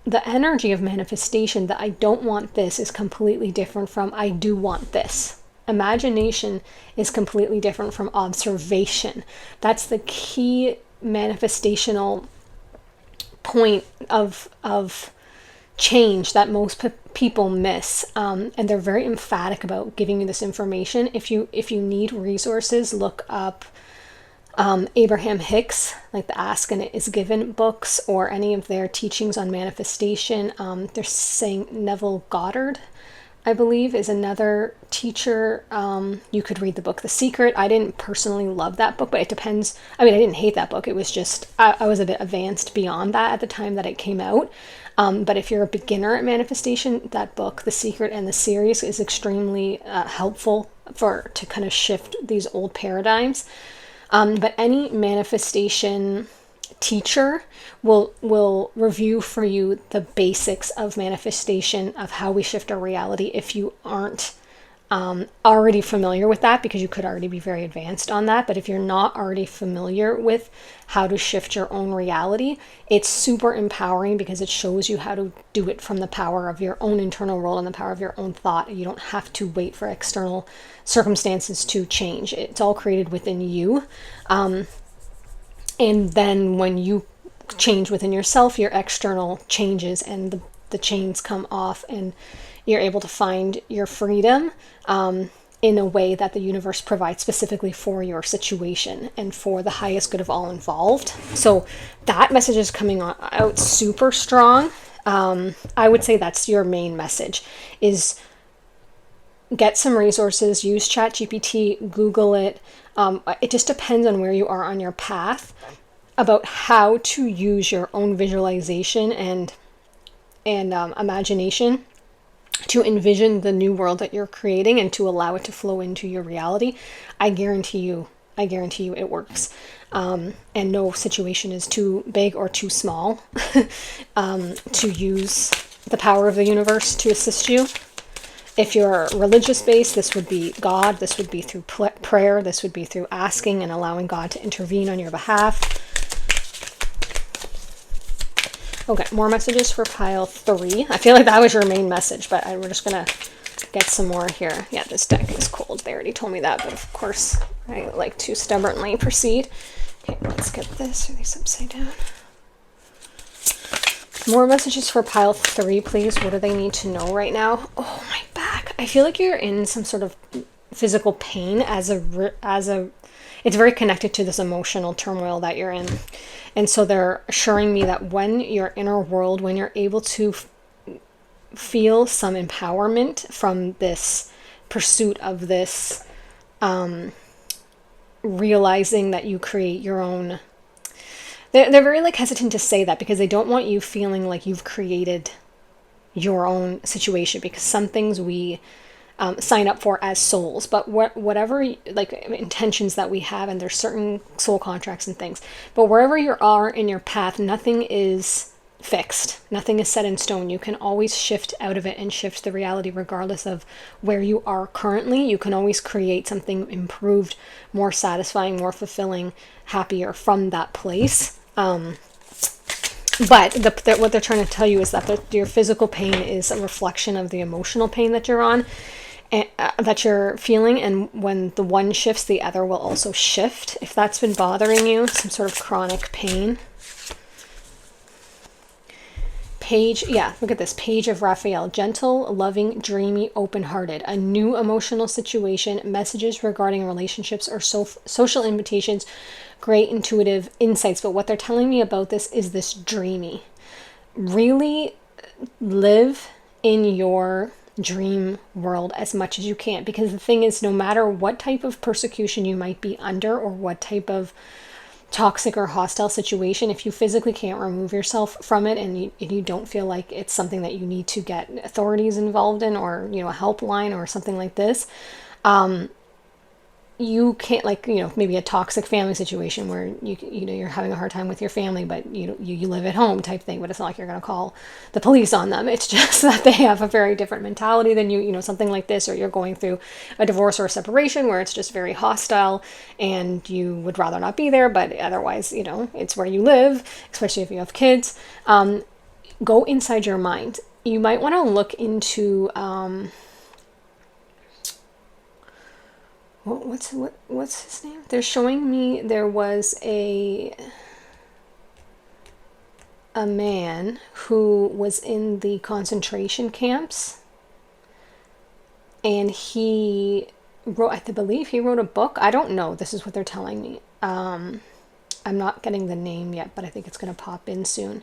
S1: the energy of manifestation, that I don't want this, is completely different from I do want this. Imagination is completely different from observation. That's the key manifestational point of change that most people miss, and they're very emphatic about giving you this information. If you need resources, look up Abraham Hicks, like the Ask and It Is Given books, or any of their teachings on manifestation. They're saying Neville Goddard, I believe, is another teacher. You could read the book The Secret. I didn't personally love that book, but it depends. I mean, I didn't hate that book. It was just, I was a bit advanced beyond that at the time that it came out. But if you're a beginner at manifestation, that book, The Secret, and the series is extremely helpful to kind of shift these old paradigms. But any manifestation teacher will review for you the basics of manifestation, of how we shift our reality, if you aren't already familiar with that, because you could already be very advanced on that. But if you're not already familiar with how to shift your own reality, it's super empowering, because it shows you how to do it from the power of your own internal world and the power of your own thought. You don't have to wait for external circumstances to change. It's all created within you. And then when you change within yourself, your external changes, and the chains come off, and you're able to find your freedom in a way that the universe provides specifically for your situation and for the highest good of all involved. So that message is coming out super strong. I would say that's your main message, is get some resources, use ChatGPT, Google it. It just depends on where you are on your path about how to use your own visualization and imagination to envision the new world that you're creating and to allow it to flow into your reality. I guarantee you it works. And no situation is too big or too small to use the power of the universe to assist you. If you're religious based, this would be God. This would be through prayer. This would be through asking and allowing God to intervene on your behalf. Okay, more messages for pile 3. I feel like that was your main message, but we're just going to get some more here. Yeah, this deck is cold. They already told me that, but of course, I like to stubbornly proceed. Okay, let's get this. Are these upside down? More messages for pile 3, please. What do they need to know right now? Oh, my back. I feel like you're in some sort of physical pain it's very connected to this emotional turmoil that you're in. And so they're assuring me that when your inner world, when you're able to feel some empowerment from this pursuit of this, realizing that you create your own. They're very hesitant to say that, because they don't want you feeling like you've created your own situation, because some things we sign up for as souls, but whatever intentions that we have, and there's certain soul contracts and things, but wherever you are in your path, nothing is fixed, nothing is set in stone. You can always shift out of it and shift the reality regardless of where you are currently. You can always create something improved, more satisfying, more fulfilling, happier from that place. But what they're trying to tell you is that your physical pain is a reflection of the emotional pain that you're on, that you're feeling, and when the one shifts, the other will also shift. If that's been bothering you, some sort of chronic pain. Look at this. Page of Raphael. Gentle, loving, dreamy, open-hearted. A new emotional situation, messages regarding relationships or social invitations, great intuitive insights. But what they're telling me about this is this dreamy. Really live in your dream world as much as you can, because the thing is, no matter what type of persecution you might be under, or what type of toxic or hostile situation, if you physically can't remove yourself from it, and you don't feel like it's something that you need to get authorities involved in, or a helpline or something like this, you can't, maybe a toxic family situation where you're having a hard time with your family, but you live at home type thing, but it's not like you're going to call the police on them. It's just that they have a very different mentality than you, something like this, or you're going through a divorce or a separation where it's just very hostile and you would rather not be there, but otherwise, it's where you live, especially if you have kids. go inside your mind. You might want to look into what's his name? They're showing me there was a man who was in the concentration camps, and he wrote, I believe he wrote a book. I don't know. This is what they're telling me. I'm not getting the name yet, but I think it's going to pop in soon,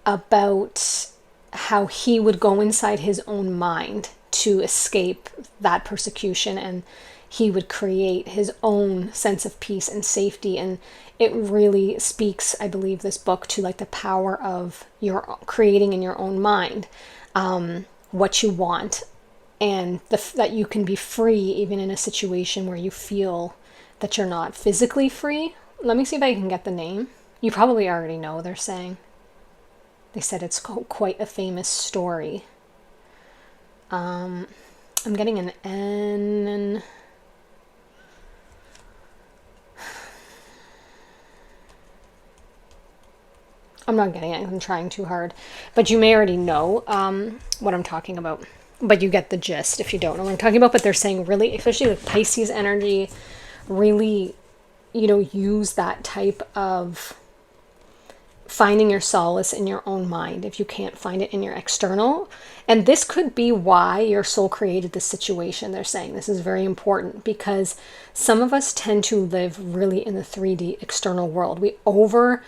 S1: about how he would go inside his own mind to escape that persecution, and he would create his own sense of peace and safety. And it really speaks, I believe, this book, to like the power of your creating in your own mind what you want, and that you can be free even in a situation where you feel that you're not physically free. Let me see if I can get the name. You probably already know, they're saying. They said it's quite a famous story. I'm getting an N. I'm not getting it. I'm trying too hard. But you may already know what I'm talking about. But you get the gist if you don't know what I'm talking about. But they're saying really, especially with Pisces energy, really, use that type of finding your solace in your own mind if you can't find it in your external. And this could be why your soul created this situation. They're saying this is very important, because some of us tend to live really in the 3D external world. We over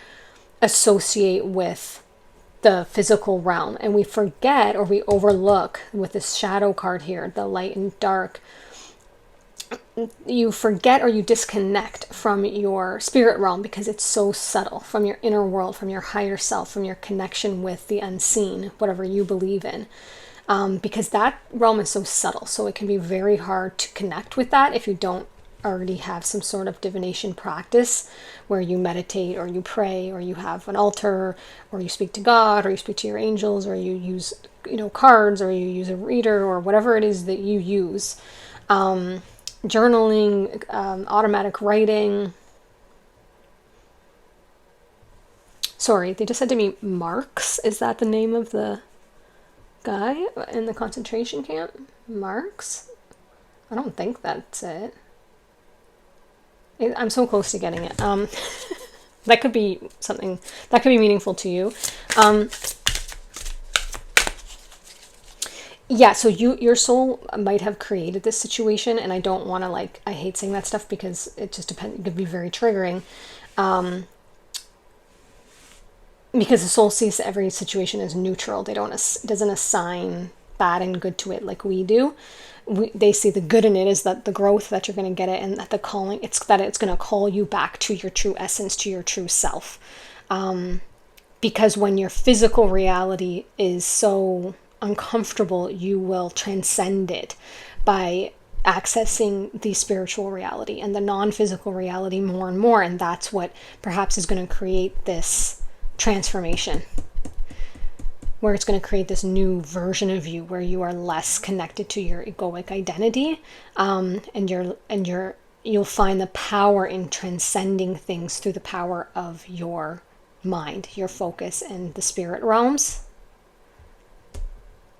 S1: associate with the physical realm, and we forget, or we overlook with this shadow card here, the light and dark. You forget or you disconnect from your spirit realm because it's so subtle, from your inner world, from your higher self, from your connection with the unseen, whatever you believe in, because that realm is so subtle. So it can be very hard to connect with that if you don't already have some sort of divination practice where you meditate or you pray or you have an altar or you speak to God or you speak to your angels or you use cards or you use a reader or whatever it is that you use. Journaling, automatic writing. Sorry, they just said to me, Marx. Is that the name of the guy in the concentration camp? Marx? I don't think that's it. I'm so close to getting it. That could be something that could be meaningful to you. Yeah, so your soul might have created this situation, and I don't want to I hate saying that stuff because it just depends. It could be very triggering, because the soul sees every situation as neutral. Doesn't assign bad and good to it like we do. They see the good in it is that the growth that you're going to get it, and that the calling, it's going to call you back to your true essence, to your true self. Because when your physical reality is so uncomfortable, you will transcend it by accessing the spiritual reality and the non-physical reality more and more. And that's what perhaps is going to create this transformation, where it's going to create this new version of you where you are less connected to your egoic identity, and you'll find the power in transcending things through the power of your mind, your focus, and the spirit realms.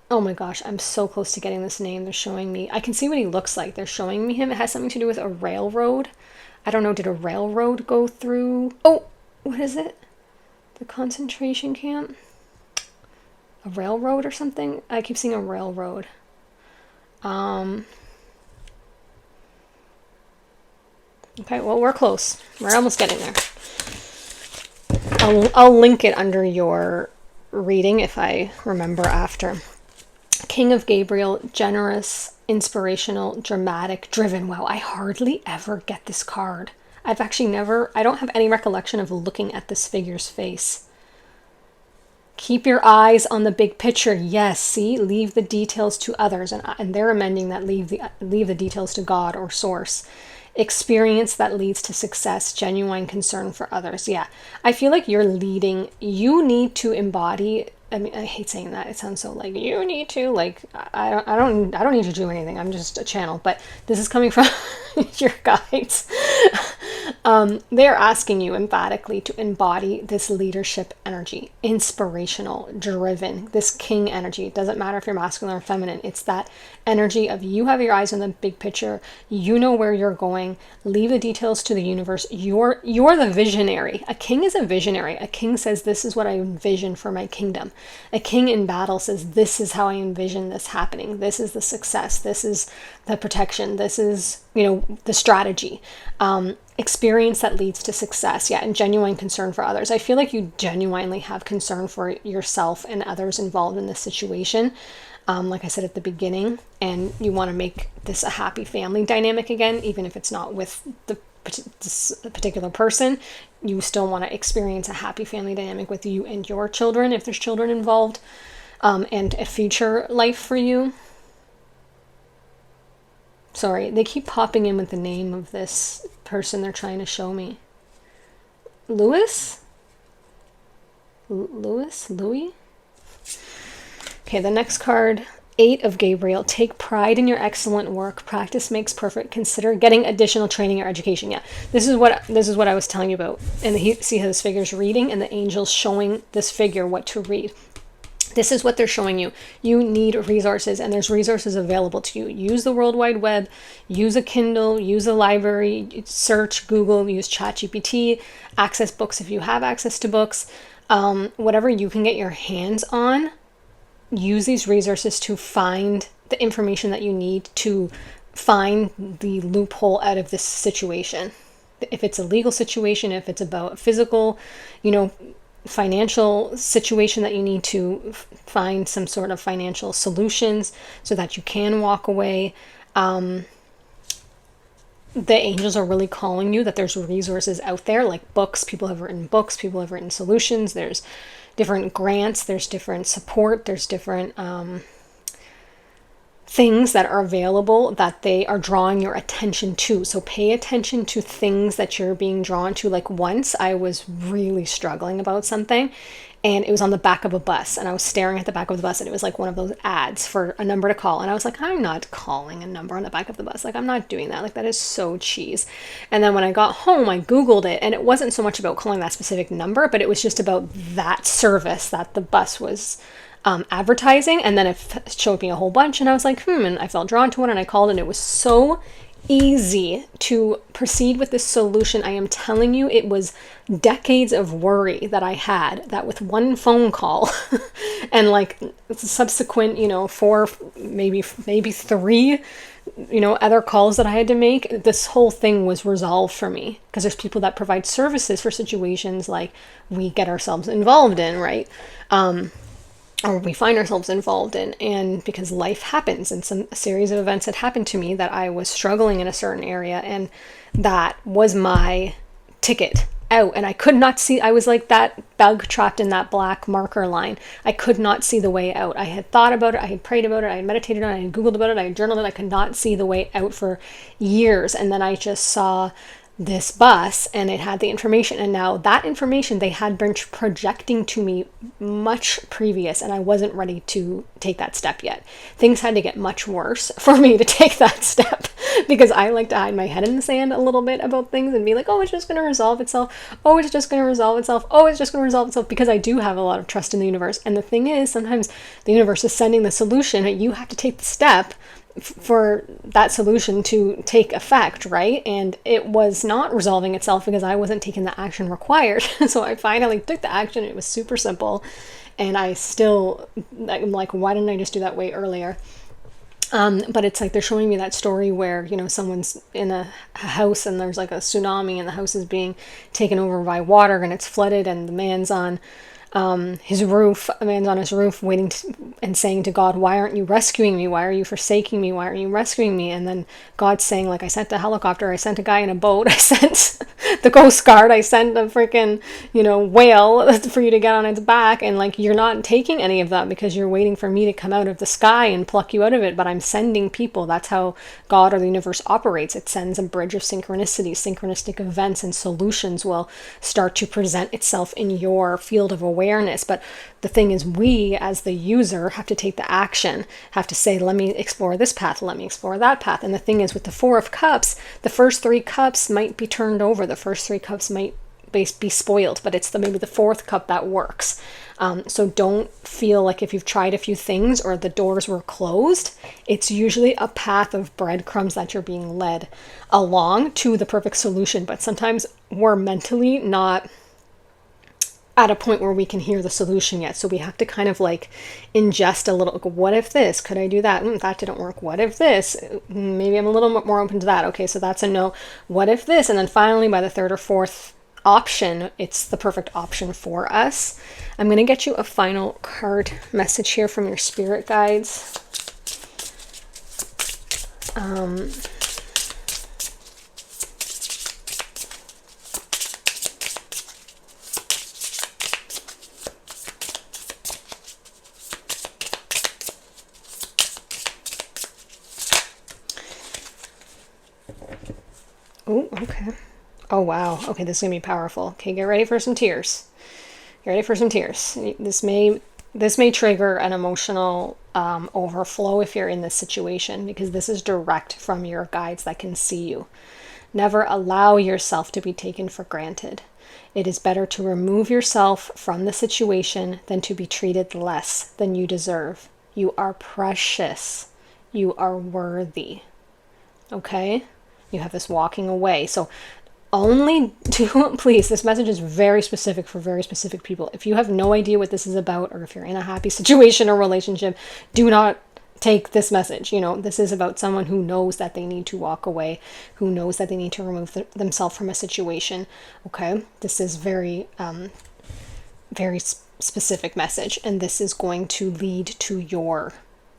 S1: Oh my gosh, I'm so close to getting this name. They're showing me, I can see what he looks like. They're showing me him. It has something to do with a railroad. I don't know, did a railroad go through? Oh, what is it? The concentration camp? A railroad or something? I keep seeing a railroad. Okay, well, we're close. We're almost getting there. I'll link it under your reading if I remember after. King of Gabriel, generous, inspirational, dramatic, driven. Wow, I hardly ever get this card. I've actually I don't have any recollection of looking at this figure's face. Keep your eyes on the big picture. Yes, see, leave the details to others. And they're amending that, leave the details to God or source. Experience that leads to success, genuine concern for others. Yeah, I feel like you're leading. You need to embody. I mean, I hate saying that. It sounds so like you need to. Like I don't need to do anything. I'm just a channel. But this is coming from your guides. They're asking you emphatically to embody this leadership energy, inspirational, driven, this king energy. It doesn't matter if you're masculine or feminine. It's that energy of you have your eyes on the big picture. You know where you're going. Leave the details to the universe. You're the visionary. A king is a visionary. A king says, this is what I envision for my kingdom. A king in battle says, this is how I envision this happening. This is the success. This is the protection. This is, the strategy. Experience that leads to success. Yeah, and genuine concern for others. I feel like you genuinely have concern for yourself and others involved in this situation. Like I said at the beginning, and you want to make this a happy family dynamic again, even if it's not with this particular person. You still want to experience a happy family dynamic with you and your children, if there's children involved, and a future life for you. Sorry, they keep popping in with the name of this person they're trying to show me. Louis? Louis? Okay, the next card, 8 of Gabriel. Take pride in your excellent work. Practice makes perfect. Consider getting additional training or education. Yeah, this is what I was telling you about. And see how this figure's reading, and the angel's showing this figure what to read. This is what they're showing you. You need resources, and there's resources available to you. Use the World Wide Web, use a Kindle, use a library, search, Google, use ChatGPT, access books if you have access to books. Whatever you can get your hands on, use these resources to find the information that you need to find the loophole out of this situation. If it's a legal situation, if it's about physical, financial situation that you need to find some sort of financial solutions so that you can walk away. The angels are really calling you that there's resources out there, like books. People have written books, people have written solutions. There's different grants, there's different support, there's different things that are available that they are drawing your attention to. So pay attention to things that you're being drawn to. Like once I was really struggling about something, and it was on the back of a bus, and I was staring at the back of the bus, and it was like one of those ads for a number to call, and I was like, I'm not calling a number on the back of the bus. Like, I'm not doing that. Like, that is so cheese. And then when I got home, I Googled it, and it wasn't so much about calling that specific number, but it was just about that service that the bus was advertising. And then it showed me a whole bunch, and I was like, and I felt drawn to it, and I called, and it was so easy to proceed with this solution. I am telling you, it was decades of worry that I had, that with one phone call and like subsequent, 4, maybe 3, other calls that I had to make, this whole thing was resolved for me, because there's people that provide services for situations like we get ourselves involved in, right? Or we find ourselves involved in, and because life happens, and a series of events had happened to me that I was struggling in a certain area, and that was my ticket out, and I could not see. I was like that bug trapped in that black marker line. I could not see the way out. I had thought about it, I had prayed about it, I had meditated on it, I had Googled about it, I had journaled it. I could not see the way out for years, and then I just saw this bus, and it had the information, and now that information they had been projecting to me much previous, and I wasn't ready to take that step yet. Things had to get much worse for me to take that step, because I like to hide my head in the sand a little bit about things and be like, oh, it's just going to resolve itself. Oh, it's just going to resolve itself. Oh, it's just going to resolve itself, because I do have a lot of trust in the universe. And the thing is, sometimes the universe is sending the solution, and you have to take the step for that solution to take effect, right? And it was not resolving itself because I wasn't taking the action required. So I finally took the action. It was super simple, and I'm like, why didn't I just do that way earlier? But it's like they're showing me that story where, someone's in a house and there's like a tsunami, and the house is being taken over by water, and it's flooded, and the man's on his roof, a man's on his roof waiting and saying to God, why aren't you rescuing me? Why are you forsaking me? Why aren't you rescuing me? And then God's saying, like, I sent a helicopter, I sent a guy in a boat, I sent the Coast Guard, I sent a freaking, whale for you to get on its back, and like, you're not taking any of that because you're waiting for me to come out of the sky and pluck you out of it, but I'm sending people. That's how God or the universe operates. It sends a bridge of synchronicity. Synchronistic events and solutions will start to present itself in your field of awareness awareness. But the thing is, we as the user have to take the action, have to say, let me explore this path, let me explore that path. And the thing is, with the Four of Cups, the first 3 cups might be turned over. The first 3 cups might be spoiled, but it's maybe the 4th cup that works. So don't feel like if you've tried a few things or the doors were closed, it's usually a path of breadcrumbs that you're being led along to the perfect solution. But sometimes we're mentally not at a point where we can hear the solution yet. So we have to kind of like ingest a little, like, what if this? Could I do that? That didn't work. What if this? Maybe I'm a little more open to that. Okay, so that's a no. What if this? And then finally by the 3rd or 4th option, it's the perfect option for us. I'm going to get you a final card message here from your spirit guides. Oh, okay. Oh, wow. Okay, this is going to be powerful. Okay, get ready for some tears. Get ready for some tears. This may trigger an emotional overflow if you're in this situation, because this is direct from your guides that can see you. Never allow yourself to be taken for granted. It is better to remove yourself from the situation than to be treated less than you deserve. You are precious. You are worthy. Okay? You have this walking away. So only do, please, this message is very specific for very specific people. If you have no idea what this is about, or if you're in a happy situation or relationship, do not take this message. You know, this is about someone who knows that they need to walk away, who knows that they need to remove themselves from a situation. Okay? This is very, very specific message. And this is going to lead to your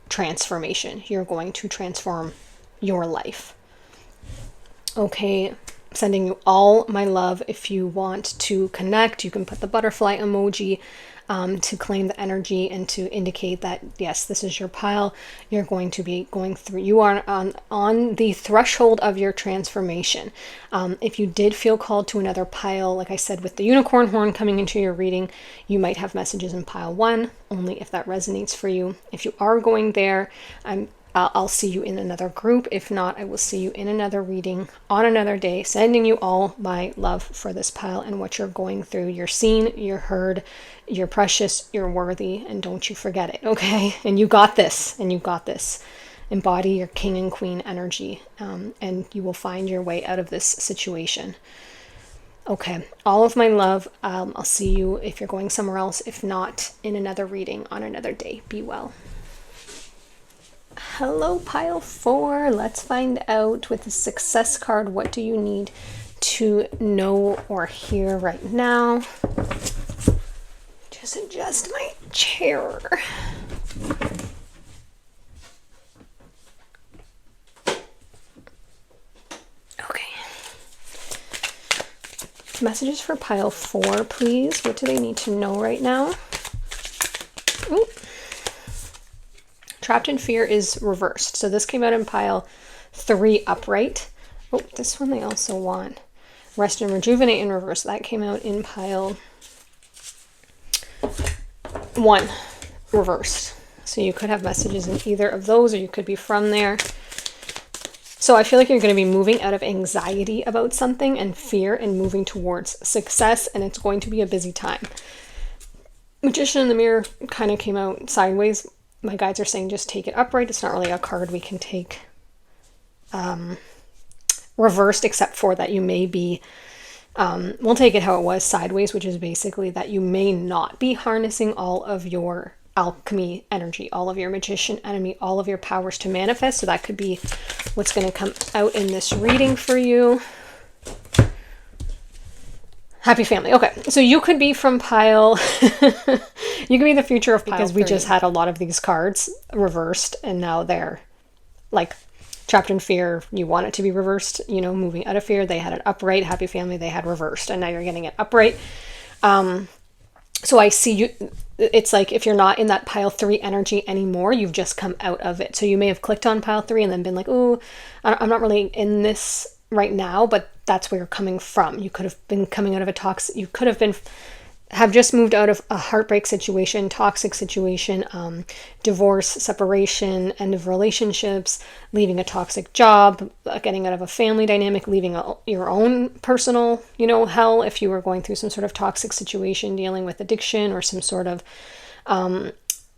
S1: transformation. You're going to transform your life. Okay, sending you all my love. If you want to connect, you can put the butterfly emoji to claim the energy and to indicate that, yes, this is your pile. You're going to be going through, you are on the threshold of your transformation. If you did feel called to another pile, like I said, with the unicorn horn coming into your reading, you might have messages in pile 1, only if that resonates for you. If you are going there, I'll see you in another group. If not, I will see you in another reading on another day, sending you all my love for this pile and what you're going through. You're seen, you're heard, you're precious, you're worthy, and don't you forget it, okay? And you got this, and you got this. Embody your king and queen energy, and you will find your way out of this situation. Okay, all of my love. I'll see you if you're going somewhere else. If not, in another reading on another day. Be well. Hello, pile 4. Let's find out with the success card, what do you need to know or hear right now? Just adjust my chair. Okay. Messages for pile 4, please. What do they need to know right now? Ooh. Trapped in fear is reversed. So this came out in pile 3 upright. Oh, this one they also want. Rest and rejuvenate in reverse. That came out in pile 1 reversed. So you could have messages in either of those, or you could be from there. So I feel like you're going to be moving out of anxiety about something and fear and moving towards success, and it's going to be a busy time. Magician in the Mirror kind of came out sideways. My guides are saying just take it upright. It's not really a card we can take reversed, except for that you may be, we'll take it how it was, sideways, which is basically that you may not be harnessing all of your alchemy energy, all of your magician enemy, all of your powers to manifest. So that could be what's going to come out in this reading for you. Happy family. Okay, so you could be from pile, you could be the future of pile, because we just had a lot of these cards reversed, and now they're like trapped in fear. You want it to be reversed, you know, moving out of fear. They had it upright. Happy family, they had reversed, and now you're getting it upright. So I see you, it's like if you're not in that pile 3 energy anymore, you've just come out of it. So you may have clicked on pile 3 and then been like, oh, I'm not really in this right now, but that's where you're coming from. You could have been coming out of a toxic, you could have been have just moved out of a heartbreak situation, toxic situation, divorce, separation, end of relationships, leaving a toxic job, getting out of a family dynamic, leaving your own personal, hell if you were going through some sort of toxic situation, dealing with addiction or some sort of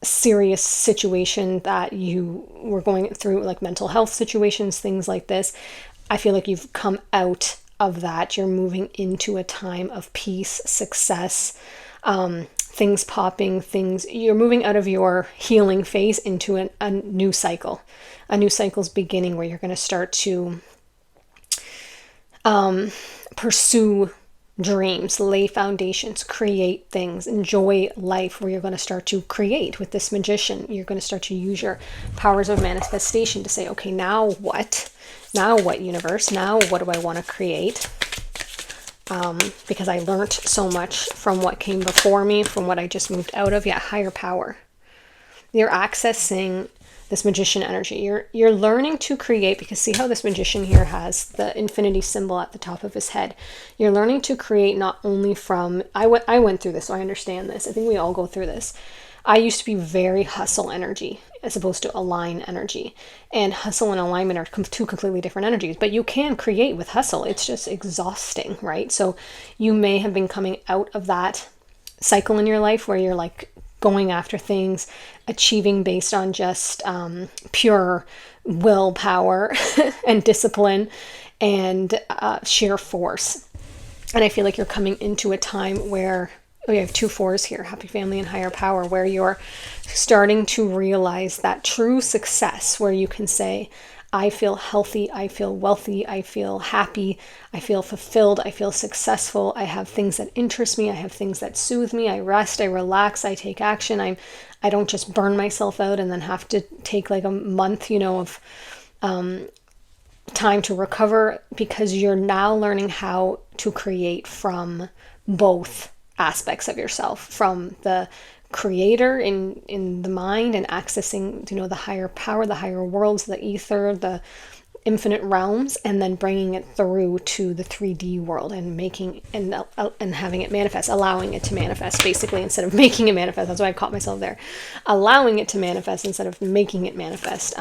S1: serious situation that you were going through, like mental health situations, things like this. I feel like you've come out of that. You're moving into a time of peace, success, things popping, you're moving out of your healing phase into a new cycle. A new cycle's beginning where you're going to start to pursue dreams, lay foundations, create things, enjoy life, where you're going to start to create with this magician. You're going to start to use your powers of manifestation to say, okay, now what? Now what, universe? Now what do I want to create? Because I learned so much from what came before me, from what I just moved out of. Yeah, higher power. You're accessing this magician energy. You're learning to create, because see how this magician here has the infinity symbol at the top of his head. You're learning to create not only from, I went through this, so I understand this. I think we all go through this. I used to be very hustle energy as opposed to align energy. And hustle and alignment are two completely different energies, but you can create with hustle. It's just exhausting, right? So you may have been coming out of that cycle in your life where you're like going after things, achieving based on just pure willpower and discipline and sheer force. And I feel like you're coming into a time where we have 2 4s here, happy family and higher power, where you're starting to realize that true success, where you can say, I feel healthy, I feel wealthy, I feel happy, I feel fulfilled, I feel successful, I have things that interest me, I have things that soothe me, I rest, I relax, I take action, I don't just burn myself out and then have to take like a month, of time to recover, because you're now learning how to create from both aspects of yourself, from the creator in the mind and accessing the higher power, the higher worlds, the ether, the infinite realms, and then bringing it through to the 3D world and making and having it manifest, allowing it to manifest, basically, instead of making it manifest. That's why I caught myself there. Allowing it to manifest instead of making it manifest.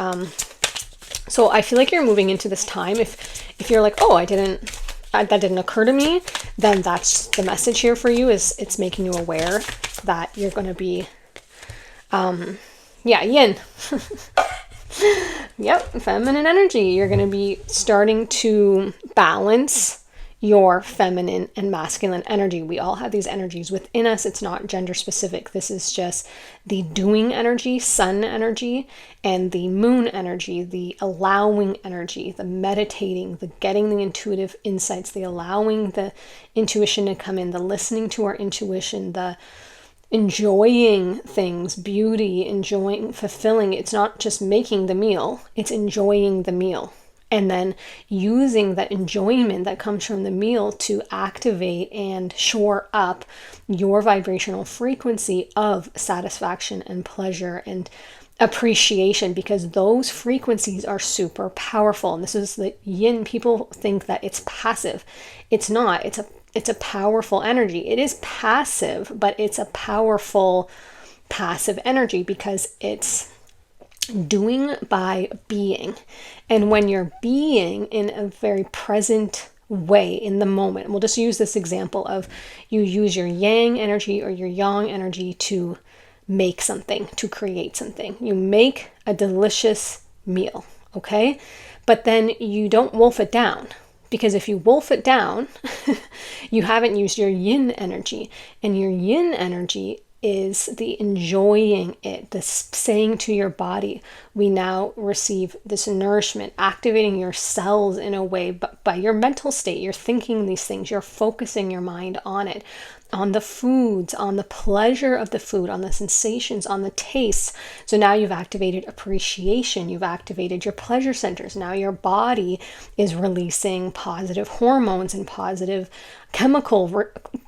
S1: So I feel like you're moving into this time. If you're like, oh, that didn't occur to me, then that's the message here for you. Is it's making you aware that you're going to be yin. Yep, feminine energy. You're going to be starting to balance your feminine and masculine energy. We all have these energies within us. It's not gender specific. This is just the doing energy, sun energy, and the moon energy, the allowing energy, the meditating, the getting the intuitive insights, the allowing the intuition to come in, the listening to our intuition, the enjoying things, beauty, enjoying, fulfilling. It's not just making the meal, it's enjoying the meal. And then using that enjoyment that comes from the meal to activate and shore up your vibrational frequency of satisfaction and pleasure and appreciation, because those frequencies are super powerful. And this is the yin. People think that it's passive. It's not. It's a powerful energy. It is passive, but it's a powerful passive energy because it's doing by being. And when you're being in a very present way in the moment, we'll just use this example of you use your yang energy or your yang energy to make something, to create something. You make a delicious meal, okay? But then you don't wolf it down, because if you wolf it down, you haven't used your yin energy. And your yin energy is the enjoying it, the saying to your body, we now receive this nourishment, activating your cells in a way, but by your mental state, you're thinking these things, you're focusing your mind on it, on the foods, on the pleasure of the food, on the sensations, on the tastes. So now you've activated appreciation, you've activated your pleasure centers. Now your body is releasing positive hormones and positive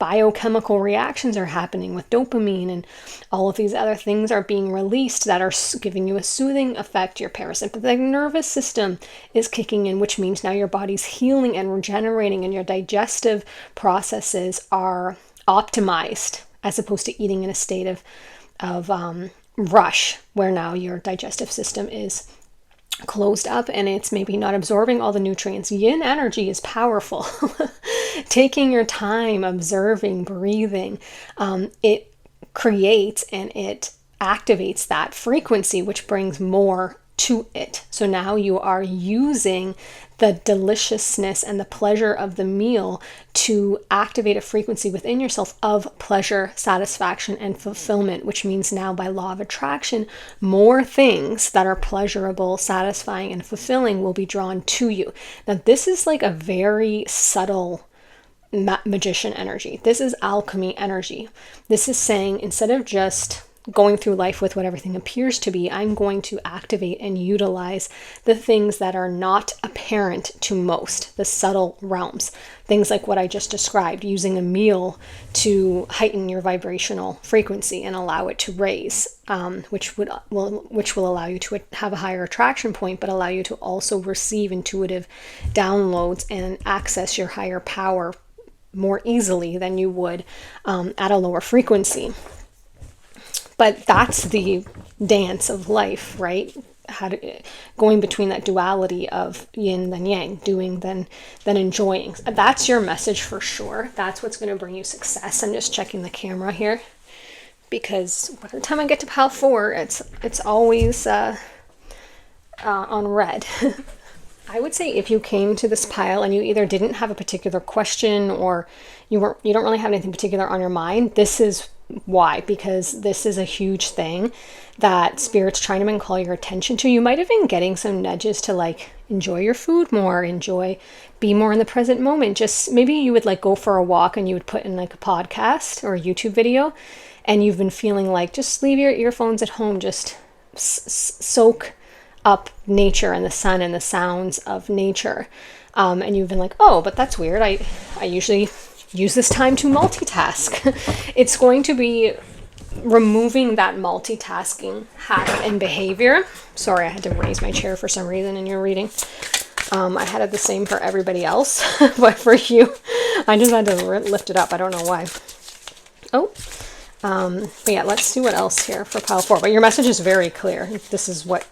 S1: biochemical reactions are happening with dopamine, and all of these other things are being released that are giving you a soothing effect. Your parasympathetic nervous system is kicking in, which means now your body's healing and regenerating, and your digestive processes are optimized as opposed to eating in a state of rush, where now your digestive system is closed up and it's maybe not absorbing all the nutrients. Yin energy is powerful. Taking your time, observing, breathing, it creates and it activates that frequency, which brings more to it. So now you are using the deliciousness and the pleasure of the meal to activate a frequency within yourself of pleasure, satisfaction, and fulfillment, which means now by law of attraction, more things that are pleasurable, satisfying, and fulfilling will be drawn to you. Now, this is like a very subtle magician energy. This is alchemy energy. This is saying, instead of just going through life with what everything appears to be, I'm going to activate and utilize the things that are not apparent to most, the subtle realms. Things like what I just described, using a meal to heighten your vibrational frequency and allow it to raise, which will allow you to have a higher attraction point, but allow you to also receive intuitive downloads and access your higher power more easily than you would at a lower frequency. But that's the dance of life, right? Going between that duality of yin then yang, doing then enjoying. That's your message for sure. That's what's going to bring you success. I'm just checking the camera here, because by the time I get to pile 4, it's always on red. I would say if you came to this pile and you either didn't have a particular question or you don't really have anything particular on your mind, this is why, because this is a huge thing that Spirit's trying to call your attention to. You might have been getting some nudges to like enjoy your food more, be more in the present moment. Just maybe you would like go for a walk and you would put in like a podcast or a YouTube video, and you've been feeling like just leave your earphones at home, just soak up nature and the sun and the sounds of nature. And you've been like, oh, but that's weird. I usually use this time to multitask. It's going to be removing that multitasking habit and behavior. Sorry, I had to raise my chair for some reason in your reading. I had it the same for everybody else, but for you, I just had to lift it up. I don't know why. But yeah, let's see what else here for pile 4. But your message is very clear. This is what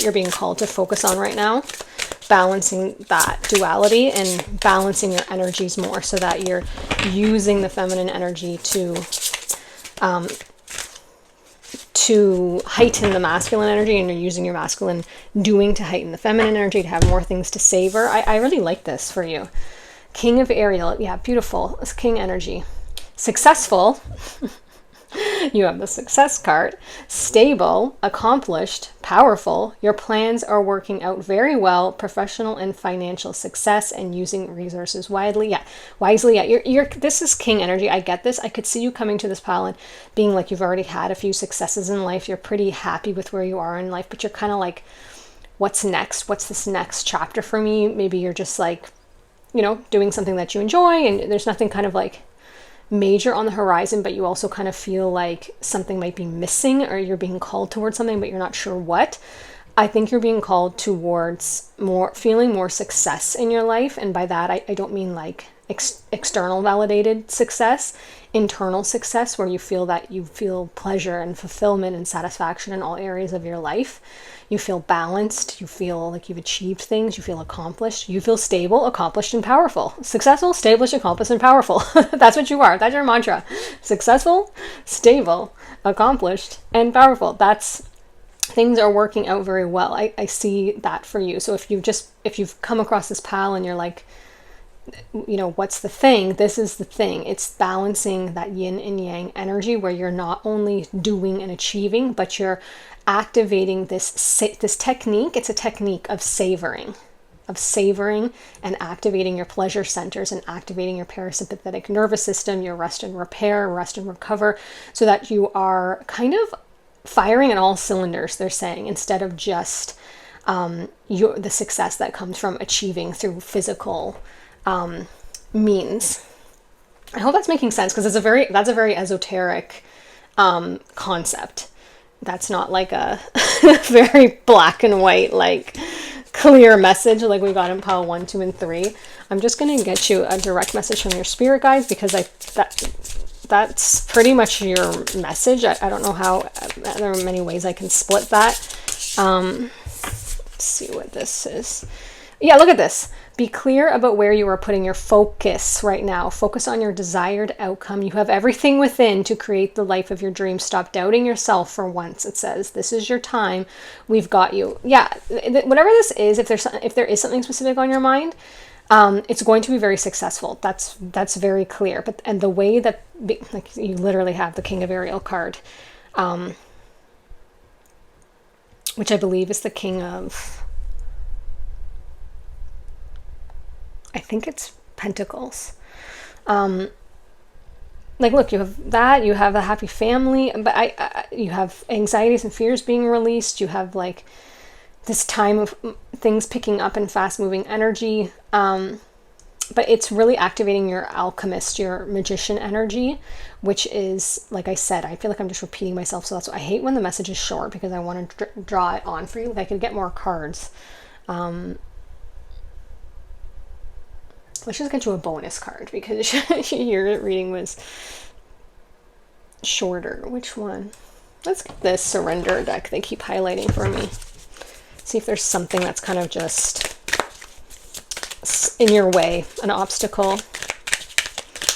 S1: you're being called to focus on right now. Balancing that duality and balancing your energies more, so that you're using the feminine energy to heighten the masculine energy, and you're using your masculine doing to heighten the feminine energy, to have more things to savor. I really like this for you. King of Ariel. Yeah, beautiful. It's king energy. Successful. You have the success card. Stable, accomplished, powerful. Your plans are working out very well. Professional and financial success, and using resources wisely. You're this is king energy. I get this. I could see you coming to this pile and being like, you've already had a few successes in life. You're pretty happy with where you are in life, but you're kind of like, what's next? What's this next chapter for me? Maybe you're just like, doing something that you enjoy, and there's nothing kind of like major on the horizon, but you also kind of feel like something might be missing, or you're being called towards something, but you're not sure what. I think you're being called towards feeling more success in your life. And by that, I don't mean like external validated success, internal success, where you feel pleasure and fulfillment and satisfaction in all areas of your life. You feel balanced, you feel like you've achieved things, you feel accomplished, you feel stable, accomplished, and powerful. Successful, stable, accomplished, and powerful. That's what you are. That's your mantra. Successful, stable, accomplished, and powerful. Things are working out very well. I see that for you. So if you've come across this pile and you're like, what's the thing? This is the thing. It's balancing that yin and yang energy, where you're not only doing and achieving, but you're activating this technique. It's a technique of savoring and activating your pleasure centers and activating your parasympathetic nervous system, your rest and repair, rest and recover, so that you are kind of firing at all cylinders, they're saying, instead of just the success that comes from achieving through physical means. I hope that's making sense, because that's a very esoteric concept. That's not like a very black and white, like clear message like we got in pile 1, 2, and 3. I'm just going to get you a direct message from your spirit guides, because that's pretty much your message. I don't know how, there are many ways I can split that. Let's see what this is. Yeah, look at this. Be clear about where you are putting your focus right now. Focus on your desired outcome. You have everything within to create the life of your dreams. Stop doubting yourself for once. It says, this is your time. We've got you. Yeah, whatever this is, if there is something specific on your mind, it's going to be very successful. That's very clear. And the way that, like, you literally have the King of Ariel card, which I believe is the King of, I think it's Pentacles. Like, look, you have that, you have a happy family, but you have anxieties and fears being released. You have like this time of things picking up in fast moving energy. But it's really activating your alchemist, your magician energy, which is, like I said, I feel like I'm just repeating myself. So that's why I hate when the message is short, because I want to draw it on for you. Like, I could get more cards. Let's just get you a bonus card, because your reading was shorter. Which one? Let's get this Surrender deck they keep highlighting for me. See if there's something that's kind of just in your way, an obstacle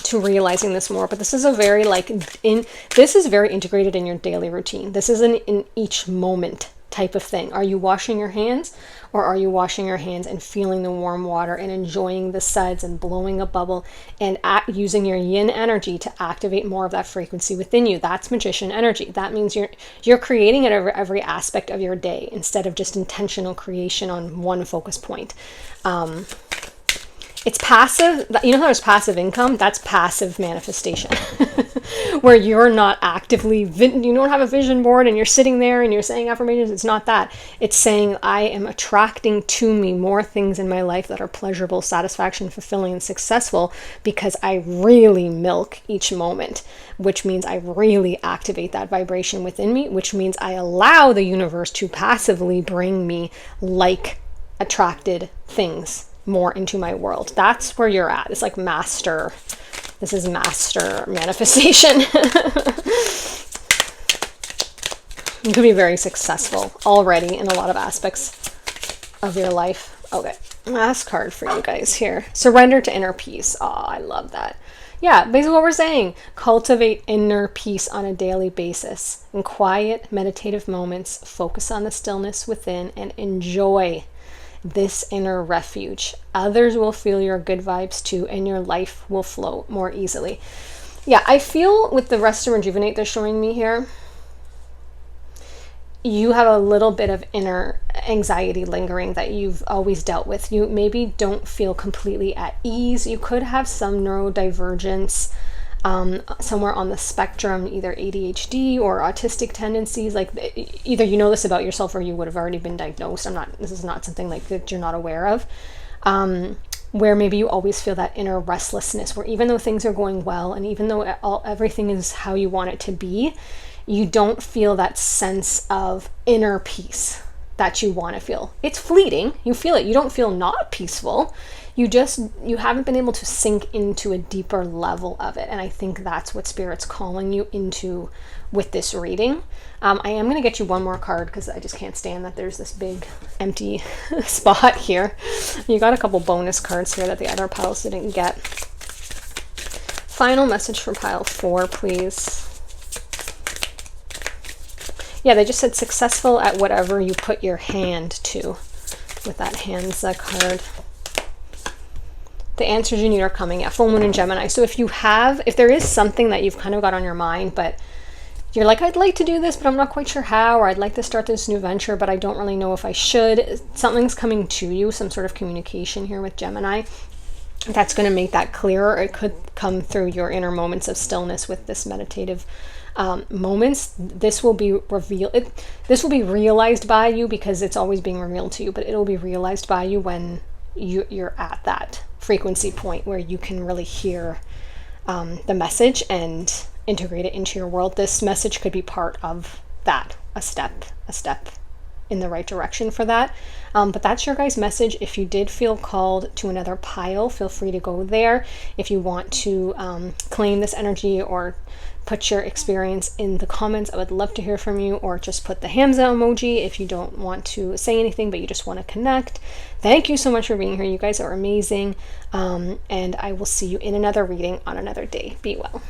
S1: to realizing this more. But this is a very, this is very integrated in your daily routine. This is an in each moment type of thing. Are you washing your hands, or are you washing your hands and feeling the warm water and enjoying the suds and blowing a bubble and using your yin energy to activate more of that frequency within you? That's magician energy. That means you're creating it over every aspect of your day, instead of just intentional creation on one focus point. It's passive. You know how there's passive income? That's passive manifestation. Where you're not actively, you don't have a vision board and you're sitting there and you're saying affirmations. It's not that. It's saying, I am attracting to me more things in my life that are pleasurable, satisfaction, fulfilling, and successful, because I really milk each moment, which means I really activate that vibration within me, which means I allow the universe to passively bring me attracted things more into my world. That's where you're at. It's like master. This is master manifestation. You could be very successful already in a lot of aspects of your life. Okay, last card for you guys here. Surrender to inner peace. Oh, I love that. Yeah, basically what we're saying, cultivate inner peace on a daily basis. In quiet, meditative moments, focus on the stillness within and enjoy this inner refuge. Others will feel your good vibes too, and your life will flow more easily. Yeah, I feel with the rest of Rejuvenate they're showing me here, you have a little bit of inner anxiety lingering that you've always dealt with. You maybe don't feel completely at ease. You could have some neurodivergence, somewhere on the spectrum, either ADHD or autistic tendencies. Like, either you know this about yourself or you would have already been diagnosed. This is not something like that you're not aware of. Where maybe you always feel that inner restlessness, where even though things are going well and even though everything is how you want it to be, you don't feel that sense of inner peace that you want to feel. It's fleeting. You feel it. You don't feel not peaceful. You haven't been able to sink into a deeper level of it. And I think that's what Spirit's calling you into with this reading. I am going to get you one more card, because I just can't stand that there's this big empty spot here. You got a couple bonus cards here that the other piles didn't get. Final message for pile 4, please. Yeah, they just said successful at whatever you put your hand to, with that hands card. The answers you need are coming. Yeah, full moon in Gemini. So if there is something that you've kind of got on your mind, but you're like, I'd like to do this, but I'm not quite sure how, or I'd like to start this new venture, but I don't really know if I should. Something's coming to you, some sort of communication here with Gemini. That's going to make that clearer. It could come through your inner moments of stillness with this meditative moments. This will be this will be realized by you, because it's always being revealed to you, but it'll be realized by you when you're at that frequency point where you can really hear the message and integrate it into your world. This message could be part of that, a step in the right direction for that. But that's your guys' message. If you did feel called to another pile, feel free to go there. If you want to claim this energy or put your experience in the comments, I would love to hear from you, or just put the Hamza emoji if you don't want to say anything but you just want to connect. Thank you so much for being here. You guys are amazing. And I will see you in another reading on another day. Be well.